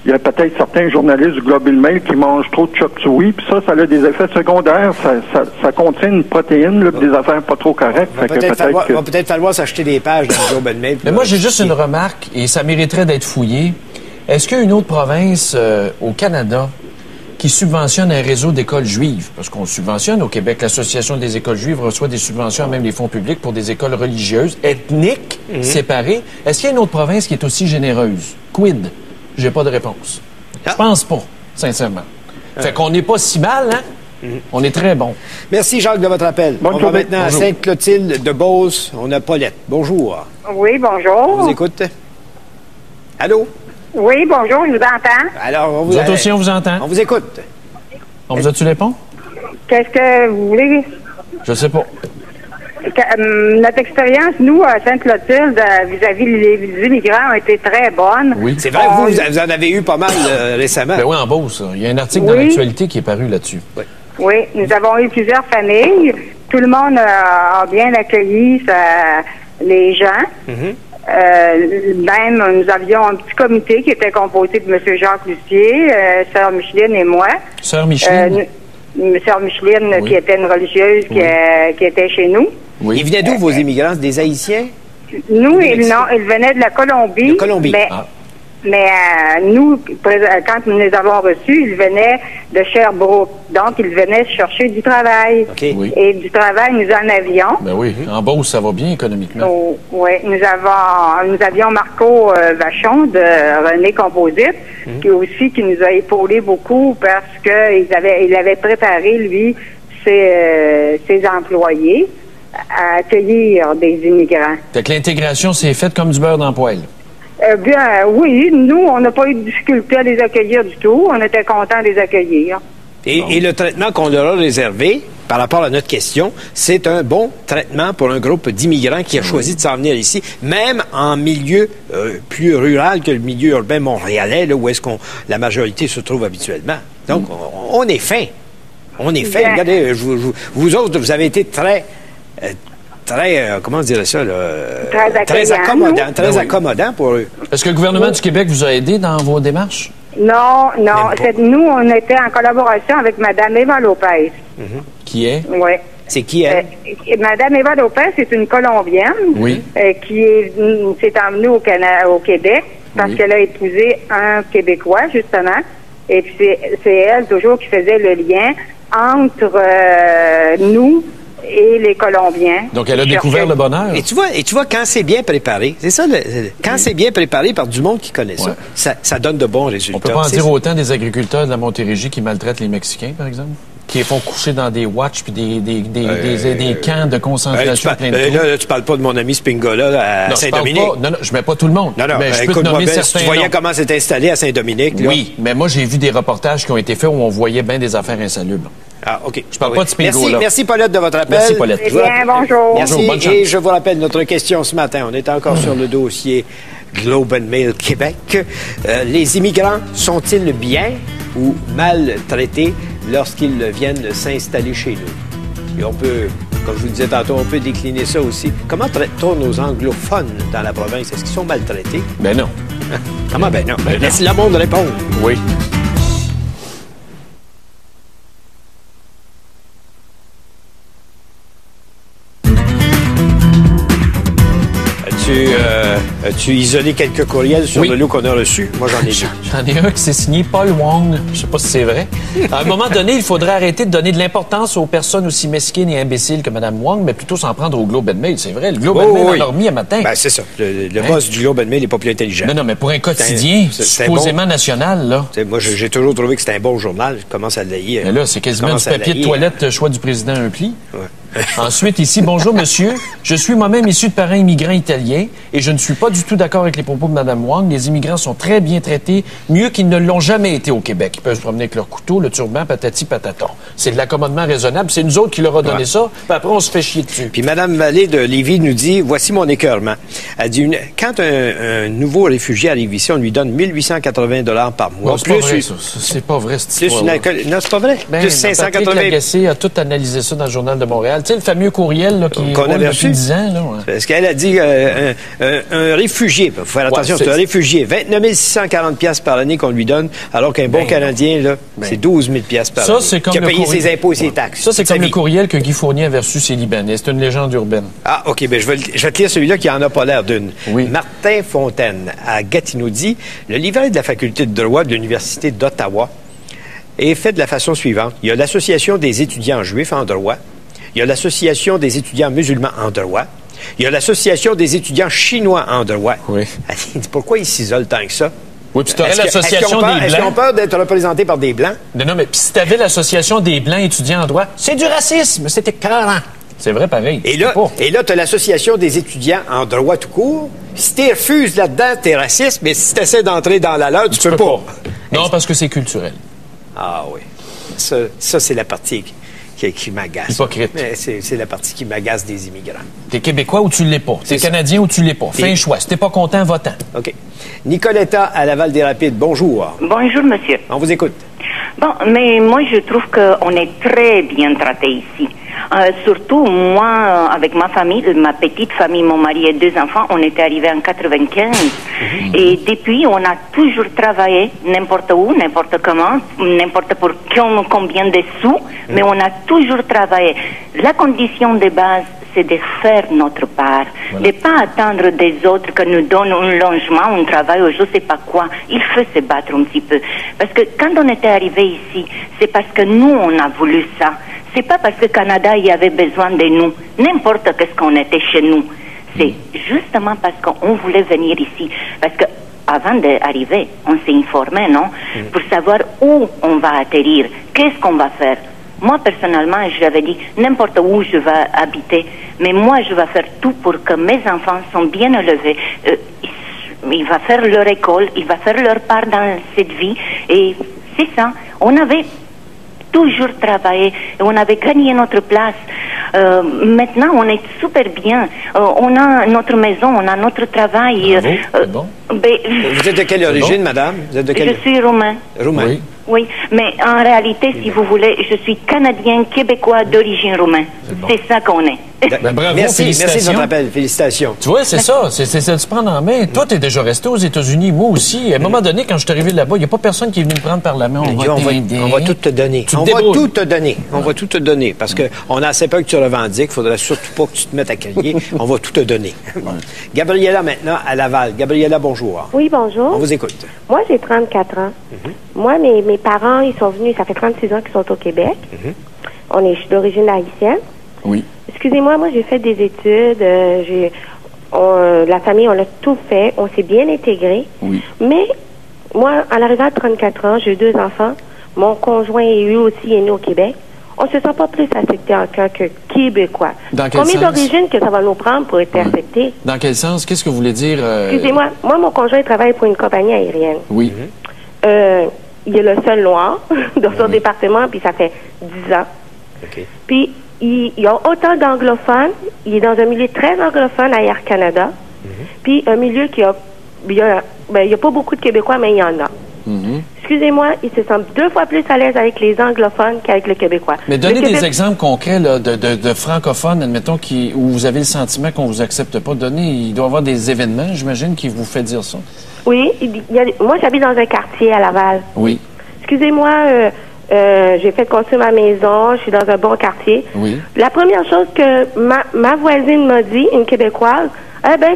il y a peut-être certains journalistes du Globe and Mail qui mangent trop de chop suey, puis ça a des effets secondaires. Ça contient une protéine, là, des affaires pas trop correctes. Va peut-être falloir s'acheter des pages dans le Globe and Mail. Mais moi, j'ai juste une remarque, et ça mériterait d'être fouillé. Est-ce qu'il y a une autre province au Canada qui subventionne un réseau d'écoles juives? Parce qu'on subventionne au Québec. L'Association des écoles juives reçoit des subventions, même des fonds publics, pour des écoles religieuses, ethniques, séparées. Est-ce qu'il y a une autre province qui est aussi généreuse? Quid? J'ai pas de réponse. Je pense pas, sincèrement. Fait qu'on n'est pas si mal, hein? On est très bon. Merci, Jacques, de votre appel. On va maintenant à Sainte-Clotilde de Beauce. On a Paulette. Bonjour. Oui, bonjour. On vous écoute. Allô? Oui, bonjour, je vous entends. Alors, vous autres aussi, on vous entend. On vous écoute. On vous a-tu répondu? Qu'est-ce que vous voulez? Je sais pas. Notre expérience, nous, à Sainte-Clotilde, vis-à-vis les immigrants, a été très bonne. Oui. C'est vrai que vous en avez eu pas mal récemment. Ben oui, en Beauce. Il y a un article dans l'actualité qui est paru là-dessus. Oui. Oui, nous avons eu plusieurs familles. Tout le monde a bien accueilli les gens. Même, nous avions un petit comité qui était composé de M. Jacques Lucier, Sœur Micheline et moi. Sœur Micheline? Sœur Micheline, qui était une religieuse qui était chez nous. Oui. Ils venaient d'où, vos immigrants? Des Haïtiens? Nous, ils venaient de la Colombie. De Colombie. Mais nous, quand nous les avons reçus, ils venaient de Sherbrooke. Donc, ils venaient chercher du travail. Okay. Oui. Et du travail, nous en avions. Ben oui. En Beauce, ça va bien économiquement. Oui. Nous avions Marco Vachon de René Composite, qui nous a épaulé beaucoup parce qu'il avait préparé, lui, ses employés à accueillir des immigrants. Fait que l'intégration s'est faite comme du beurre dans le poêle. Bien, oui. Nous, on n'a pas eu de difficulté à les accueillir du tout. On était contents de les accueillir. Et le traitement qu'on leur a réservé, par rapport à notre question, c'est un bon traitement pour un groupe d'immigrants qui a choisi de s'en venir ici, même en milieu plus rural que le milieu urbain montréalais, là, où est-ce qu'on la majorité se trouve habituellement. Donc, on est fin. On est fin. Regardez, vous autres, vous avez été très, comment dire ça, là? Très accommodant pour eux. Est-ce que le gouvernement du Québec vous a aidé dans vos démarches? Non. Nous, on était en collaboration avec Mme Eva Lopez. Qui est? Oui. C'est qui, elle? Mme Eva Lopez, c'est une Colombienne qui s'est emmenée au Québec parce qu'elle a épousé un Québécois, justement. Et puis, c'est elle, toujours, qui faisait le lien entre nous et les Colombiens. Donc, elle a découvert le bonheur. Et tu vois, quand c'est bien préparé, c'est ça, quand c'est bien préparé par du monde qui connaît ça donne de bons résultats. On peut pas en dire autant des agriculteurs de la Montérégie qui maltraitent les Mexicains, par exemple? Qui les font coucher dans des watches puis des camps de concentration plein de trous. Là, tu parles pas de mon ami Spingola à Saint-Dominique. Non, je mets pas tout le monde. Non, mais je peux te nommer certains. Tu voyais comment c'est installé à Saint-Dominique. Oui, mais moi, j'ai vu des reportages qui ont été faits où on voyait bien des affaires insalubres. Ah, OK. Je parle pas de Spingola. Merci, Paulette, de votre appel. Merci, Paulette. Bien, bonjour. Merci, bonjour, bonne chance. et je vous rappelle notre question ce matin. On est encore sur le dossier Globe and Mail Québec. Les immigrants sont-ils bien ou mal traités lorsqu'ils viennent s'installer chez nous? Et on peut, comme je vous le disais tantôt, on peut décliner ça aussi. Comment traite-t-on nos anglophones dans la province? Est-ce qu'ils sont maltraités? Ben non. Comment ben non? Laisse le monde répondre. Oui. As-tu isolé quelques courriels sur le lot qu'on a reçu? Moi, j'en ai deux. J'en ai un qui s'est signé Paul Wong. Je sais pas si c'est vrai. À un moment donné, il faudrait arrêter de donner de l'importance aux personnes aussi mesquines et imbéciles que Mme Wong, mais plutôt s'en prendre au Globe and Mail. C'est vrai, le Globe and Mail en a remis un matin. Ben, c'est ça. Le boss du Globe and Mail n'est pas plus intelligent. Non, mais pour un quotidien, supposément national, là. Moi, j'ai toujours trouvé que c'était un bon journal. Je commence à le lire. Mais là, c'est quasiment du papier de toilette, choix du président un pli. Ouais. Ensuite, ici, bonjour monsieur, je suis moi-même issu de parents immigrants italiens et je ne suis pas du tout d'accord avec les propos de Mme Wong. Les immigrants sont très bien traités, mieux qu'ils ne l'ont jamais été au Québec. Ils peuvent se promener avec leur couteau, le turban, patati pataton. C'est de l'accommodement raisonnable. C'est nous autres qui leur a donné ça, puis après on se fait chier dessus. Puis Mme Vallée de Lévis nous dit, voici mon écœurement. Elle dit, quand un nouveau réfugié arrive ici, on lui donne 1880 $ par mois. Non, c'est pas vrai, ça. C'est pas vrai, cette histoire. Non, c'est pas vrai. Ben, Plus 580. Patrick Lagacé a tout analysé ça dans le Journal de Montréal. sais, le fameux courriel là, qui qu'on avait reçu depuis 10 ans. Là, ouais. Parce qu'elle a dit un réfugié, il faut faire attention, c'est un réfugié, 29 640 $ par année qu'on lui donne, alors qu'un bon Canadien, là, c'est 12 000 $ par année. Qui a payé ses impôts et ses taxes. Ça, c'est comme le courriel que Guy Fournier a reçu ses Libanais. C'est une légende urbaine. Ah, OK. Ben, je vais te lire celui-là qui en a pas l'air d'une. Oui. Martin Fontaine, à Gatineau, dit « Le livret de la faculté de droit de l'Université d'Ottawa est fait de la façon suivante. Il y a l'Association des étudiants juifs en droit. Il y a l'Association des étudiants musulmans en droit. Il y a l'Association des étudiants chinois en droit. » Oui. Pourquoi ils s'isolent tant que ça? Oui, puis tu aurais l'Association des Blancs. Est-ce qu'ils ont peur d'être représentés par des Blancs? Non, mais puis si tu avais l'Association des Blancs étudiants en droit, c'est du racisme, c'était écœurant. C'est vrai, pareil. Et là, tu as l'Association des étudiants en droit tout court. Si tu refuses là-dedans, tu es raciste, mais si tu essaies d'entrer dans la leur, tu peux pas. Non, parce que c'est culturel. Ah oui. Ça c'est la partie qui m'agace. Hypocrite. C'est la partie qui m'agace des immigrants. T'es Québécois ou tu l'es pas. T'es Canadien ou tu l'es pas. Fais un choix. Si t'es pas content, va-t'en. OK. Nicoletta à Laval-des-Rapides, bonjour. Bonjour, monsieur. On vous écoute. Bon, mais moi, je trouve qu'on est très bien traité ici. Surtout, moi, avec ma famille, ma petite famille, mon mari et 2 enfants, on était arrivés en 95. Et depuis, on a toujours travaillé, n'importe où, n'importe comment, n'importe pour combien de sous, mais on a toujours travaillé. La condition de base, c'est de faire notre part, de ne pas attendre des autres que nous donnent un logement, un travail ou je ne sais pas quoi. Il faut se battre un petit peu. Parce que quand on était arrivé ici, c'est parce que nous, on a voulu ça. C'est pas parce que le Canada y avait besoin de nous, n'importe qu'est-ce qu'on était chez nous. C'est justement parce qu'on voulait venir ici. Parce que avant d'arriver, on s'est informé, non? Pour savoir où on va atterrir, qu'est-ce qu'on va faire. Moi, personnellement, j'avais dit n'importe où je vais habiter, mais moi, je vais faire tout pour que mes enfants soient bien élevés. Ils vont faire leur école, ils vont faire leur part dans cette vie. Et c'est ça. On avait toujours travaillé et on avait gagné notre place. Maintenant, on est super bien. On a notre maison, on a notre travail. Bon. Vous êtes de quelle origine, madame? Vous êtes de quelle... Je suis roumain. Roumain. Oui. Oui, mais en réalité, si vous voulez, je suis Canadien, Québécois d'origine roumain. C'est ça qu'on est. Ben, bravo, merci de félicitations. votre appel. Félicitations. Tu vois, c'est ça. C'est ça de se prendre en main. Toi, t'es déjà resté aux États-Unis. Moi aussi. À un moment donné, quand je suis arrivé là-bas, il n'y a pas personne qui est venu me prendre par la main. On va tout te donner. On va tout te donner. On va tout te donner. Parce qu'on a assez peur que tu revendiques. Il ne faudrait surtout pas que tu te mettes à crier. On va tout te donner. Gabriella, maintenant, à Laval. Gabriella, bonjour. Oui, bonjour. On vous écoute. Moi, j'ai 34 ans. Moi, mes parents, ils sont venus, ça fait 36 ans qu'ils sont au Québec. Je suis d'origine haïtienne. Oui. Excusez-moi, moi, j'ai fait des études. La famille, on a tout fait. On s'est bien intégré. Oui. Mais, moi, à l'arrivée de 34 ans, j'ai 2 enfants. Mon conjoint, lui aussi, est né au Québec. On ne se sent pas plus accepté en tant que Québécois. Dans quel Combien sens? d'origine que ça va nous prendre pour être accepté? Dans quel sens? Qu'est-ce que vous voulez dire? Excusez-moi, moi, mon conjoint travaille pour une compagnie aérienne. Oui. Il est le seul noir dans son département, puis ça fait 10 ans. OK. Puis, il y a autant d'anglophones. Il est dans un milieu très anglophone à Air Canada. Puis, un milieu qui a... Il y a pas beaucoup de Québécois, mais il y en a. Excusez-moi, il se sent 2 fois plus à l'aise avec les anglophones qu'avec le Québécois. Mais donnez des exemples concrets là, de francophones, admettons, où vous avez le sentiment qu'on vous accepte pas. Il doit y avoir des événements, j'imagine, qui vous fait dire ça. Oui, moi, j'habite dans un quartier à Laval. Oui. Excusez-moi, j'ai fait construire ma maison, je suis dans un bon quartier. Oui. La première chose que ma voisine m'a dit, une Québécoise,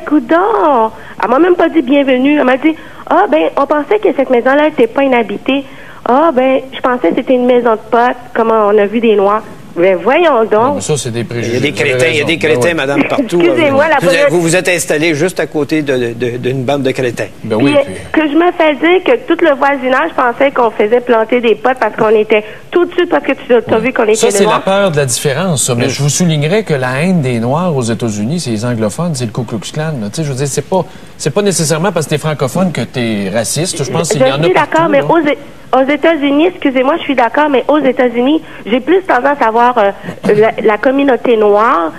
coudonc, elle m'a même pas dit bienvenue, elle m'a dit, on pensait que cette maison-là n'était pas inhabitée. Je pensais que c'était une maison de potes, comme on a vu des Noirs. Mais voyons donc. Mais ça, c'est des préjugés. Il y a des crétins, madame, partout. Excusez-moi, vous vous êtes installé juste à côté d'une bande de crétins. Ben oui. Que je me faisais que tout le voisinage pensait qu'on faisait planter des potes parce qu'on était tout de suite, parce que tu as vu qu'on était ça, c'est Noirs. la peur de la différence, ça. Mais je vous soulignerais que la haine des Noirs aux États-Unis, c'est les anglophones, c'est le Ku Klux Klan. Tu sais, je veux dire, c'est pas nécessairement parce que t'es francophone que t'es raciste. Je pense qu'il y en a suis d'accord, mais aux États-Unis, excusez-moi, je suis d'accord, mais aux États-Unis, j'ai plus tendance à voir la communauté noire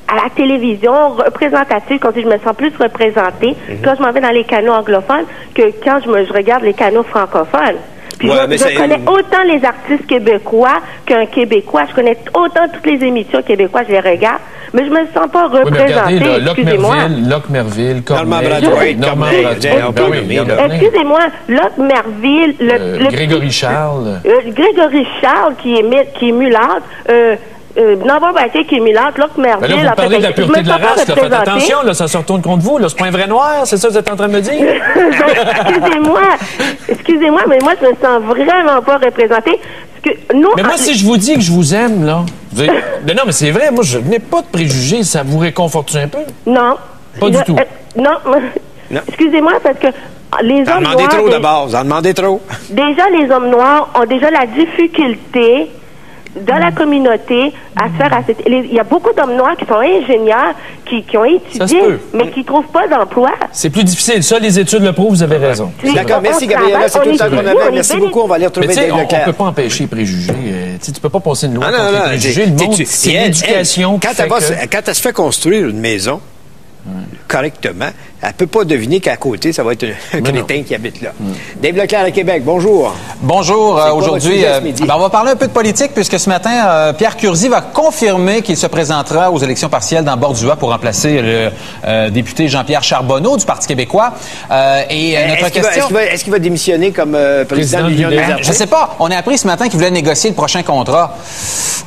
à la télévision représentative, quand je me sens plus représentée quand je m'en vais dans les canaux anglophones que quand je regarde les canaux francophones. Puis je connais autant les artistes québécois qu'un Québécois. Je connais autant toutes les émissions québécoises, je les regarde, mais je me sens pas représentée. Excusez-moi. Locke Merville, Normand Brathwaite, excusez-moi, Locke Merville, Grégory Charles. Grégory Charles qui est mulâtre. Normand Brathwaite qui est mulâtre, Locke Merville. Là, vous parlez de la pureté de la race, là, faites attention, là, ça se retourne contre vous, là, c'est pas un vrai noir, c'est ça que vous êtes en train de me dire? Excusez-moi, mais moi, je me sens vraiment pas représentée. Mais moi, si je vous dis que je vous aime, là, non, mais c'est vrai, moi, je n'ai pas de préjugés, ça vous réconforte un peu? Non. Pas du tout? Non. Excusez-moi, parce que les hommes noirs... Vous en demandez trop d'abord, vous en demandez trop. Déjà, les hommes noirs ont déjà la difficulté dans la communauté à se faire accepter. Il y a beaucoup d'hommes noirs qui sont ingénieurs, qui ont étudié, mais qui ne trouvent pas d'emploi. C'est plus difficile. Ça, les études le prouvent, vous avez raison. D'accord, merci Gabriela, c'est tout le temps qu'on avait. Merci beaucoup, on va aller retrouver Dave Leclerc. On ne peut pas empêcher les préjugés. Tu ne peux pas passer une loi contre les préjugés. Le monde, c'est l'éducation. Quand elle se fait construire une maison, correctement, elle ne peut pas deviner qu'à côté, ça va être un crétin qui habite là. Dave Leclerc à Québec, bonjour. Bonjour. Aujourd'hui, on va parler un peu de politique puisque ce matin, Pierre Curzi va confirmer qu'il se présentera aux élections partielles dans Bordua pour remplacer le député Jean-Pierre Charbonneau du Parti québécois. Est-ce qu'il va démissionner comme président de l'Union des artistes? Je ne sais pas. On a appris ce matin qu'il voulait négocier le prochain contrat.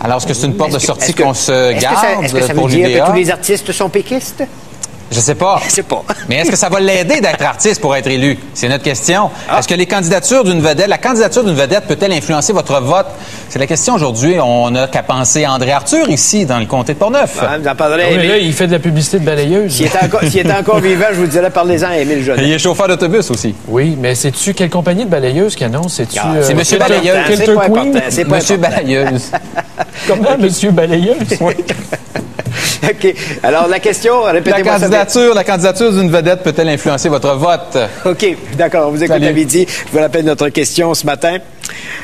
Alors, est-ce que c'est une porte de sortie qu'on se garde est-ce que ça veut dire que tous les artistes sont péquistes? Je sais pas. Je sais pas. Mais est-ce que ça va l'aider d'être artiste pour être élu? C'est notre question. Est-ce que la candidature d'une vedette peut-elle influencer votre vote? C'est la question aujourd'hui. On n'a qu'à penser à André Arthur ici, dans le comté de Portneuf. Vous en parlerez. Là, il fait de la publicité de balayeuse. S'il était encore vivant, je vous dirais, parlez-en à Émile Jeunet. Il est chauffeur d'autobus aussi. Oui, mais sais-tu quelle compagnie de balayeuse qui annonce? C'est-tu... c'est Monsieur Balayeuse. C'est pas important. Monsieur Balayeuse. Comment, Monsieur Balayeuse? Oui. OK. Alors, la question, répétez-moi la candidature d'une vedette peut-elle influencer votre vote? OK. D'accord. On vous écoute à midi. Je vous rappelle notre question ce matin.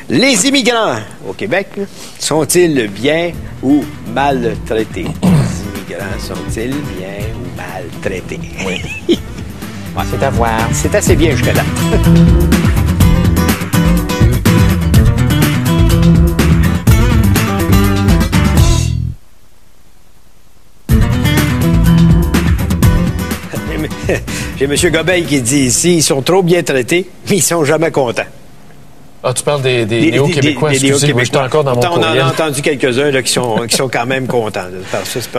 Les immigrants au Québec sont-ils bien ou mal traités? Les immigrants sont-ils bien ou mal traités? Oui. C'est à voir. C'est assez bien jusque-là. J'ai M. Gobeil qui dit ici, ils sont trop bien traités, mais ils sont jamais contents. Ah, tu parles des néo-québécois, excusez-moi, j'étais encore dans mon courriel. On en a entendu quelques-uns là, qui sont quand même contents.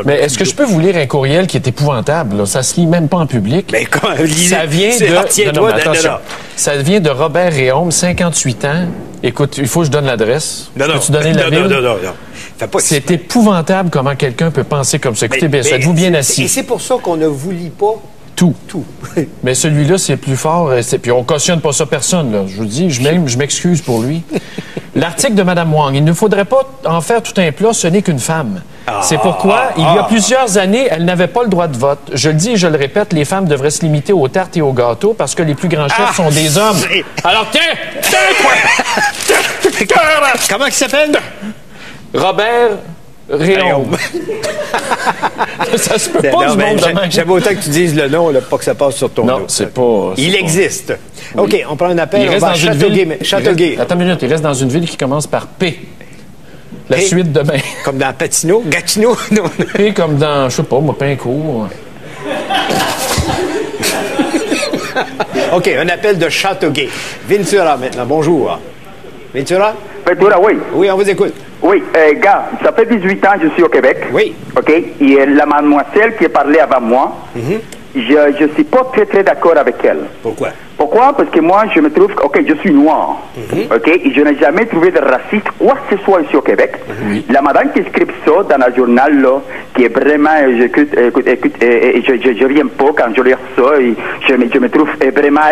Mais est-ce que je peux vous lire un courriel qui est épouvantable? Là? Ça se lit même pas en public. Mais comment? Ça vient ça vient de Robert Réaume, 58 ans. Écoute, il faut que je donne l'adresse. Peux-tu donner la ville? Non. C'est épouvantable comment quelqu'un peut penser comme ça. Écoutez, êtes-vous bien assis? Et c'est pour ça qu'on ne vous lit pas tout. Mais celui-là, c'est plus fort. Puis on cautionne pas ça personne. Là. Je vous dis, je m'excuse pour lui. L'article de Mme Wang, il ne faudrait pas en faire tout un plat, ce n'est qu'une femme. C'est pourquoi, il y a plusieurs années, elle n'avait pas le droit de vote. Je le dis et je le répète, les femmes devraient se limiter aux tartes et aux gâteaux parce que les plus grands chefs sont des hommes. Alors, comment il s'appelle? Robert Réaume. Ça se peut pas du monde de même. J'aime autant que tu dises le nom, là, pas que ça passe sur ton dos. Non, c'est pas... Il existe. OK, on prend un appel. Il reste dans une ville... Châteauguay. Attends une minute, il reste dans une ville qui commence par P. La suite demain. Comme dans Pattino? Gatineau? Non. P comme dans, je sais pas, moi, Pincourt. OK, un appel de Châteauguay. Ventura maintenant, bonjour. Ventura? Ventura, oui. Oui, on vous écoute. Oui, gars, ça fait 18 ans que je suis au Québec. Oui. OK? Et la mademoiselle qui a parlé avant moi, je ne suis pas très d'accord avec elle. Pourquoi? Pourquoi? Parce que moi, je me trouve... OK, je suis noir. OK? Et je n'ai jamais trouvé de raciste, quoi que ce soit ici au Québec. La madame qui écrit ça dans le journal, là, qui est vraiment... Je viens pas quand je lis ça. Et je me trouve vraiment...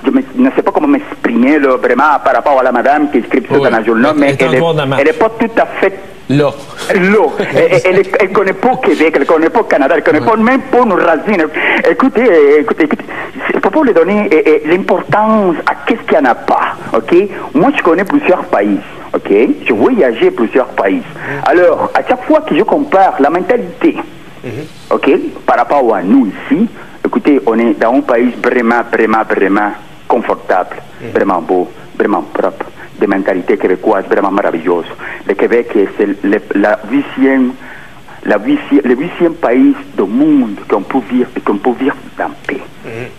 je ne sais pas comment m'exprimer là, vraiment par rapport à la madame qui écrit ça dans le journal, mais elle n'est pas tout à fait là. Elle ne connaît pas le Québec, elle ne connaît pas le Canada, elle ne connaît pas même pas nos racines. Écoutez, il faut pas lui donner l'importance à qu'est-ce qu'il n'y en a pas. OK? Moi, je connais plusieurs pays. OK? Je voyageais plusieurs pays. Alors, à chaque fois que je compare la mentalité, OK, par rapport à nous ici, écoutez, on est dans un pays vraiment confortable, vraiment beau, vraiment propre, de mentalité québécoise vraiment merveilleuse. Le Québec, c'est le 8e pays du monde qu'on peut vivre dans paix.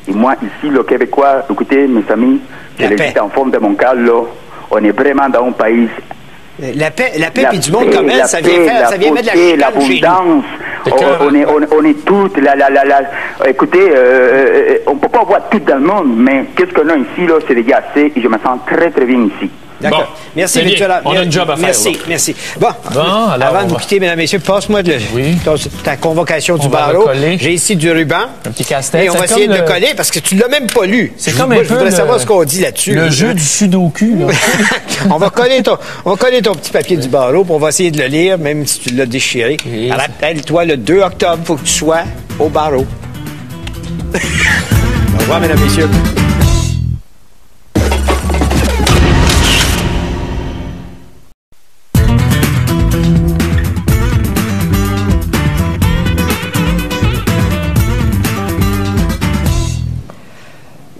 Et moi, ici, le Québécois, écoutez, mes amis, je le dis en forme de mon cas, là, on est vraiment dans un pays... La paix puis du monde comme elle, ça vient mettre de la chicane chez nous. On est toutes, écoutez, on ne peut pas avoir tout dans le monde, mais qu'est-ce qu'on a ici, là, c'est déjà assez, et je me sens très, très bien ici. D'accord. Bon, merci, Victor. On a un job à faire. Merci. Bon, avant de nous quitter, mesdames et messieurs, passe-moi ta convocation du barreau. J'ai ici du ruban. Un petit casse-tête. Et on va essayer de le coller parce que tu ne l'as même pas lu. C'est comme un peu. Je voudrais savoir ce qu'on dit là-dessus. Le jeu du sudoku. On va coller ton petit papier du barreau, puis on va essayer de le lire, même si tu l'as déchiré. Rappelle-toi, le 2 octobre, il faut que tu sois au barreau. Au revoir, mesdames et messieurs.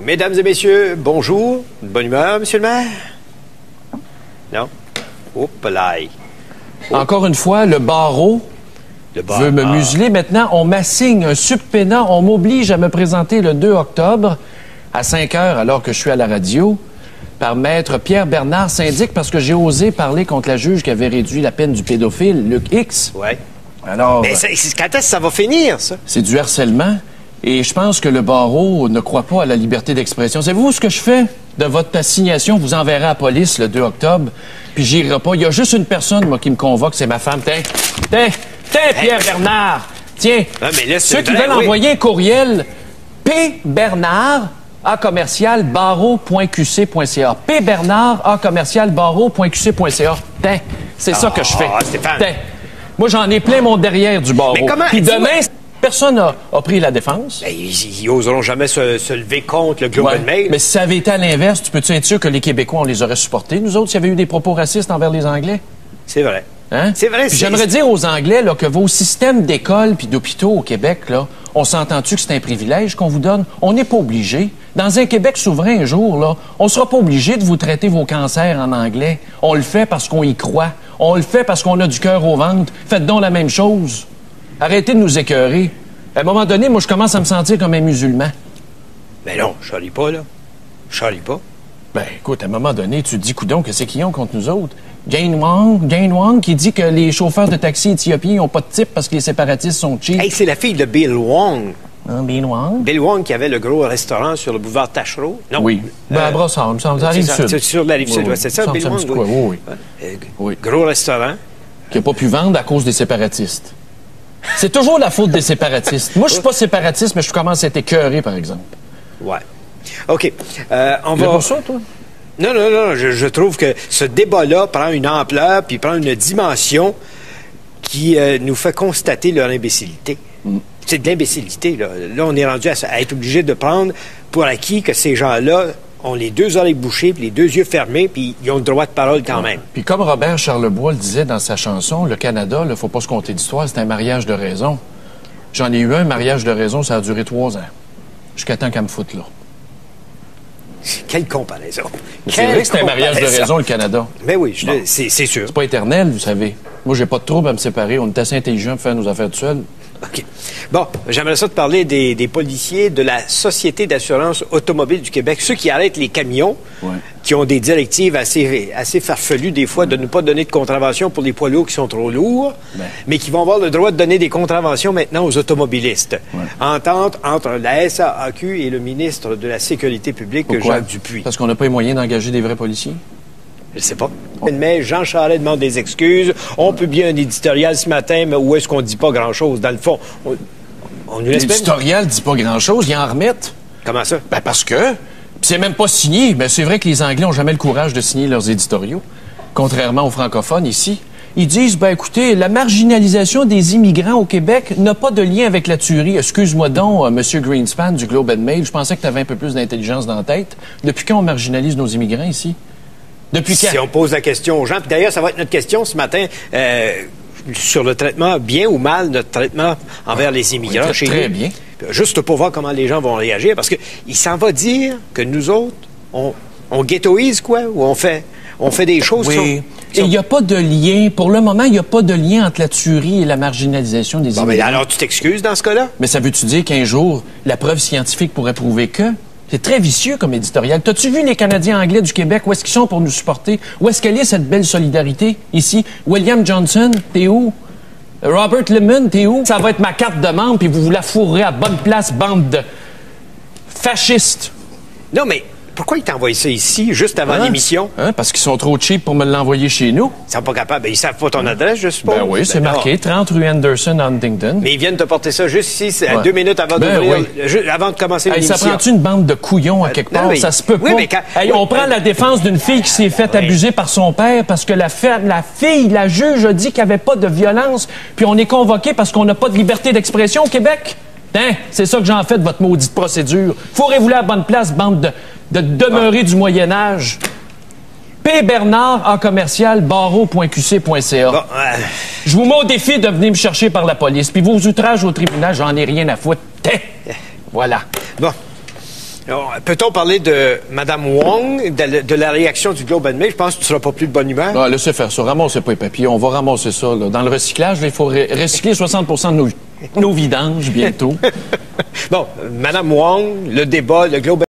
Mesdames et messieurs, bonjour. Bonne humeur, monsieur le maire? Non? Oups, là. Encore une fois, le barreau veut me museler. Maintenant, on m'assigne un subpénat. On m'oblige à me présenter le 2 octobre à 5 heures, alors que je suis à la radio, par maître Pierre Bernard syndic, parce que j'ai osé parler contre la juge qui avait réduit la peine du pédophile, Luc X. Oui. Alors... Mais quand est-ce que ça va finir, ça? C'est du harcèlement. Et je pense que le barreau ne croit pas à la liberté d'expression. Savez-vous ce que je fais? De votre assignation, vous enverrez à la police le 2 octobre, puis j'irai pas. Il y a juste une personne, moi, qui me convoque, c'est ma femme. Tiens, Pierre Bernard! Tiens, ceux qui veulent envoyer un courriel, pbernard@barreau.qc.ca. pbernard@barreau.qc.ca. Tiens, c'est ça que je fais. Tiens, moi, j'en ai plein mon derrière du barreau. Puis demain... Personne n'a pris la défense. Ils n'oseront jamais se lever contre le Globe and Mail. Mais si ça avait été à l'inverse, tu peux-tu être sûr que les Québécois, on les aurait supportés? Nous autres, s'il y avait eu des propos racistes envers les Anglais? C'est vrai. Hein? C'est vrai. J'aimerais dire aux Anglais là, que vos systèmes d'écoles puis d'hôpitaux au Québec, là, on s'entend-tu que c'est un privilège qu'on vous donne? On n'est pas obligé. Dans un Québec souverain, un jour, là, on ne sera pas obligé de vous traiter vos cancers en anglais. On le fait parce qu'on y croit. On le fait parce qu'on a du cœur au ventre. Faites donc la même chose. Arrêtez de nous écœurer. À un moment donné, moi, je commence à me sentir comme un musulman. Ben non, je charrie pas, là. Je charrie pas. Ben, écoute, à un moment donné, tu te dis, coudonc, qu'est-ce qu'ils ont contre nous autres? Jane Wang, qui dit que les chauffeurs de taxi éthiopiens n'ont pas de type parce que les séparatistes sont cheap. Hey, c'est la fille de Bill Wong. Bill Wong? Bill Wong qui avait le gros restaurant sur le boulevard Tachereau. Non. Oui. Ben, à Brossard, ça arrive sud. C'est sur la rive sud, c'est ça, Bill Wong? Oui. Gros restaurant. Qui n'a pas pu vendre à cause des séparatistes. C'est toujours la faute des séparatistes. Moi, je suis pas séparatiste, mais je commence à être écœuré, par exemple. Ouais. OK. On va... pour ça, toi? Non. Je trouve que ce débat-là prend une ampleur puis prend une dimension qui nous fait constater leur imbécilité. C'est de l'imbécilité, là. Là, on est rendu à être obligé de prendre pour acquis que ces gens-là ont les deux oreilles bouchées puis les deux yeux fermés puis ils ont le droit de parole quand même. Puis comme Robert Charlebois le disait dans sa chanson, le Canada, il faut pas se compter d'histoire, c'est un mariage de raison. J'en ai eu un mariage de raison, ça a duré 3 ans. Jusqu'à temps qu'elle me foute là. Quelle comparaison. C'est vrai que c'est un mariage de raison, le Canada. Mais oui, c'est sûr. C'est pas éternel, vous savez. Moi, j'ai pas de trouble à me séparer. On est assez intelligents pour faire nos affaires tout seuls. OK. Bon, j'aimerais ça te parler des policiers de la Société d'assurance automobile du Québec, ceux qui arrêtent les camions, qui ont des directives assez farfelues des fois de ne pas donner de contravention pour les poids lourds qui sont trop lourds, mais qui vont avoir le droit de donner des contraventions maintenant aux automobilistes. Entente entre la SAAQ et le ministre de la Sécurité publique, Jacques Dupuis. Parce qu'on n'a pas les moyens d'engager des vrais policiers? Je sais pas. Mais Jean Charest demande des excuses. On publie un éditorial ce matin, mais où est-ce qu'on dit pas grand-chose? Dans le fond, on nous laisse l'éditorial dit pas grand-chose, ils en remettent. Comment ça? Ben parce que c'est même pas signé. Ben c'est vrai que les Anglais ont jamais le courage de signer leurs éditoriaux, contrairement aux francophones ici. Ils disent, ben écoutez, la marginalisation des immigrants au Québec n'a pas de lien avec la tuerie. Excuse-moi donc, Monsieur Greenspan du Globe and Mail, je pensais que tu avais un peu plus d'intelligence dans la tête. Depuis quand on marginalise nos immigrants ici? Depuis quand? Si on pose la question aux gens, puis d'ailleurs, ça va être notre question ce matin sur le traitement, bien ou mal, notre traitement envers les immigrants chez nous. Très bien. juste pour voir comment les gens vont réagir, parce qu'il s'en va dire que nous autres, on ghettoise, quoi, ou on fait des choses... Oui. Et il n'y a pas de lien, pour le moment, il n'y a pas de lien entre la tuerie et la marginalisation des immigrants. Mais alors tu t'excuses dans ce cas-là? Mais ça veut-tu dire qu'un jour, la preuve scientifique pourrait prouver que... C'est très vicieux comme éditorial. T'as-tu vu les Canadiens anglais du Québec? Où est-ce qu'ils sont pour nous supporter? Où est-ce qu'elle est, cette belle solidarité, ici? William Johnson, t'es où? Robert Lemon, t'es où? Ça va être ma carte de membre, puis vous la fourrez à bonne place, bande de fascistes. Non, mais pourquoi ils t'envoient ça ici, juste avant l'émission? Parce qu'ils sont trop cheap pour me l'envoyer chez nous. Ils sont pas capables. Ils savent pas ton adresse, je suppose. Ben oui, c'est marqué 30 rue Anderson, Huntington. Mais ils viennent te porter ça juste ici, 2 minutes avant avant de commencer l'émission. Ça prend-tu une bande de couillons à quelque part? Ça se peut pas. On prend la défense d'une fille qui s'est faite abuser par son père parce que la juge a dit qu'il n'y avait pas de violence, puis on est convoqué parce qu'on n'a pas de liberté d'expression au Québec. Hein? C'est ça que j'en fais de votre maudite procédure. Fourrez-vous là à bonne place, bande de demeurés du Moyen-Âge. P. Bernard en commercial barreau.qc.ca. Je vous mets au défi de venir me chercher par la police. Puis vos outrages au tribunal, j'en ai rien à foutre. Voilà. Bon. Peut-on parler de Mme Wong, de la réaction du Globe and Mail? Je pense que tu ne seras pas plus de bonne humeur. Non, laissez faire ça. Ramassez pas les papiers. On va ramasser ça. Là. Dans le recyclage, il faut recycler 60 de nos vidanges bientôt. Bon, Mme Wong, le débat, le Globe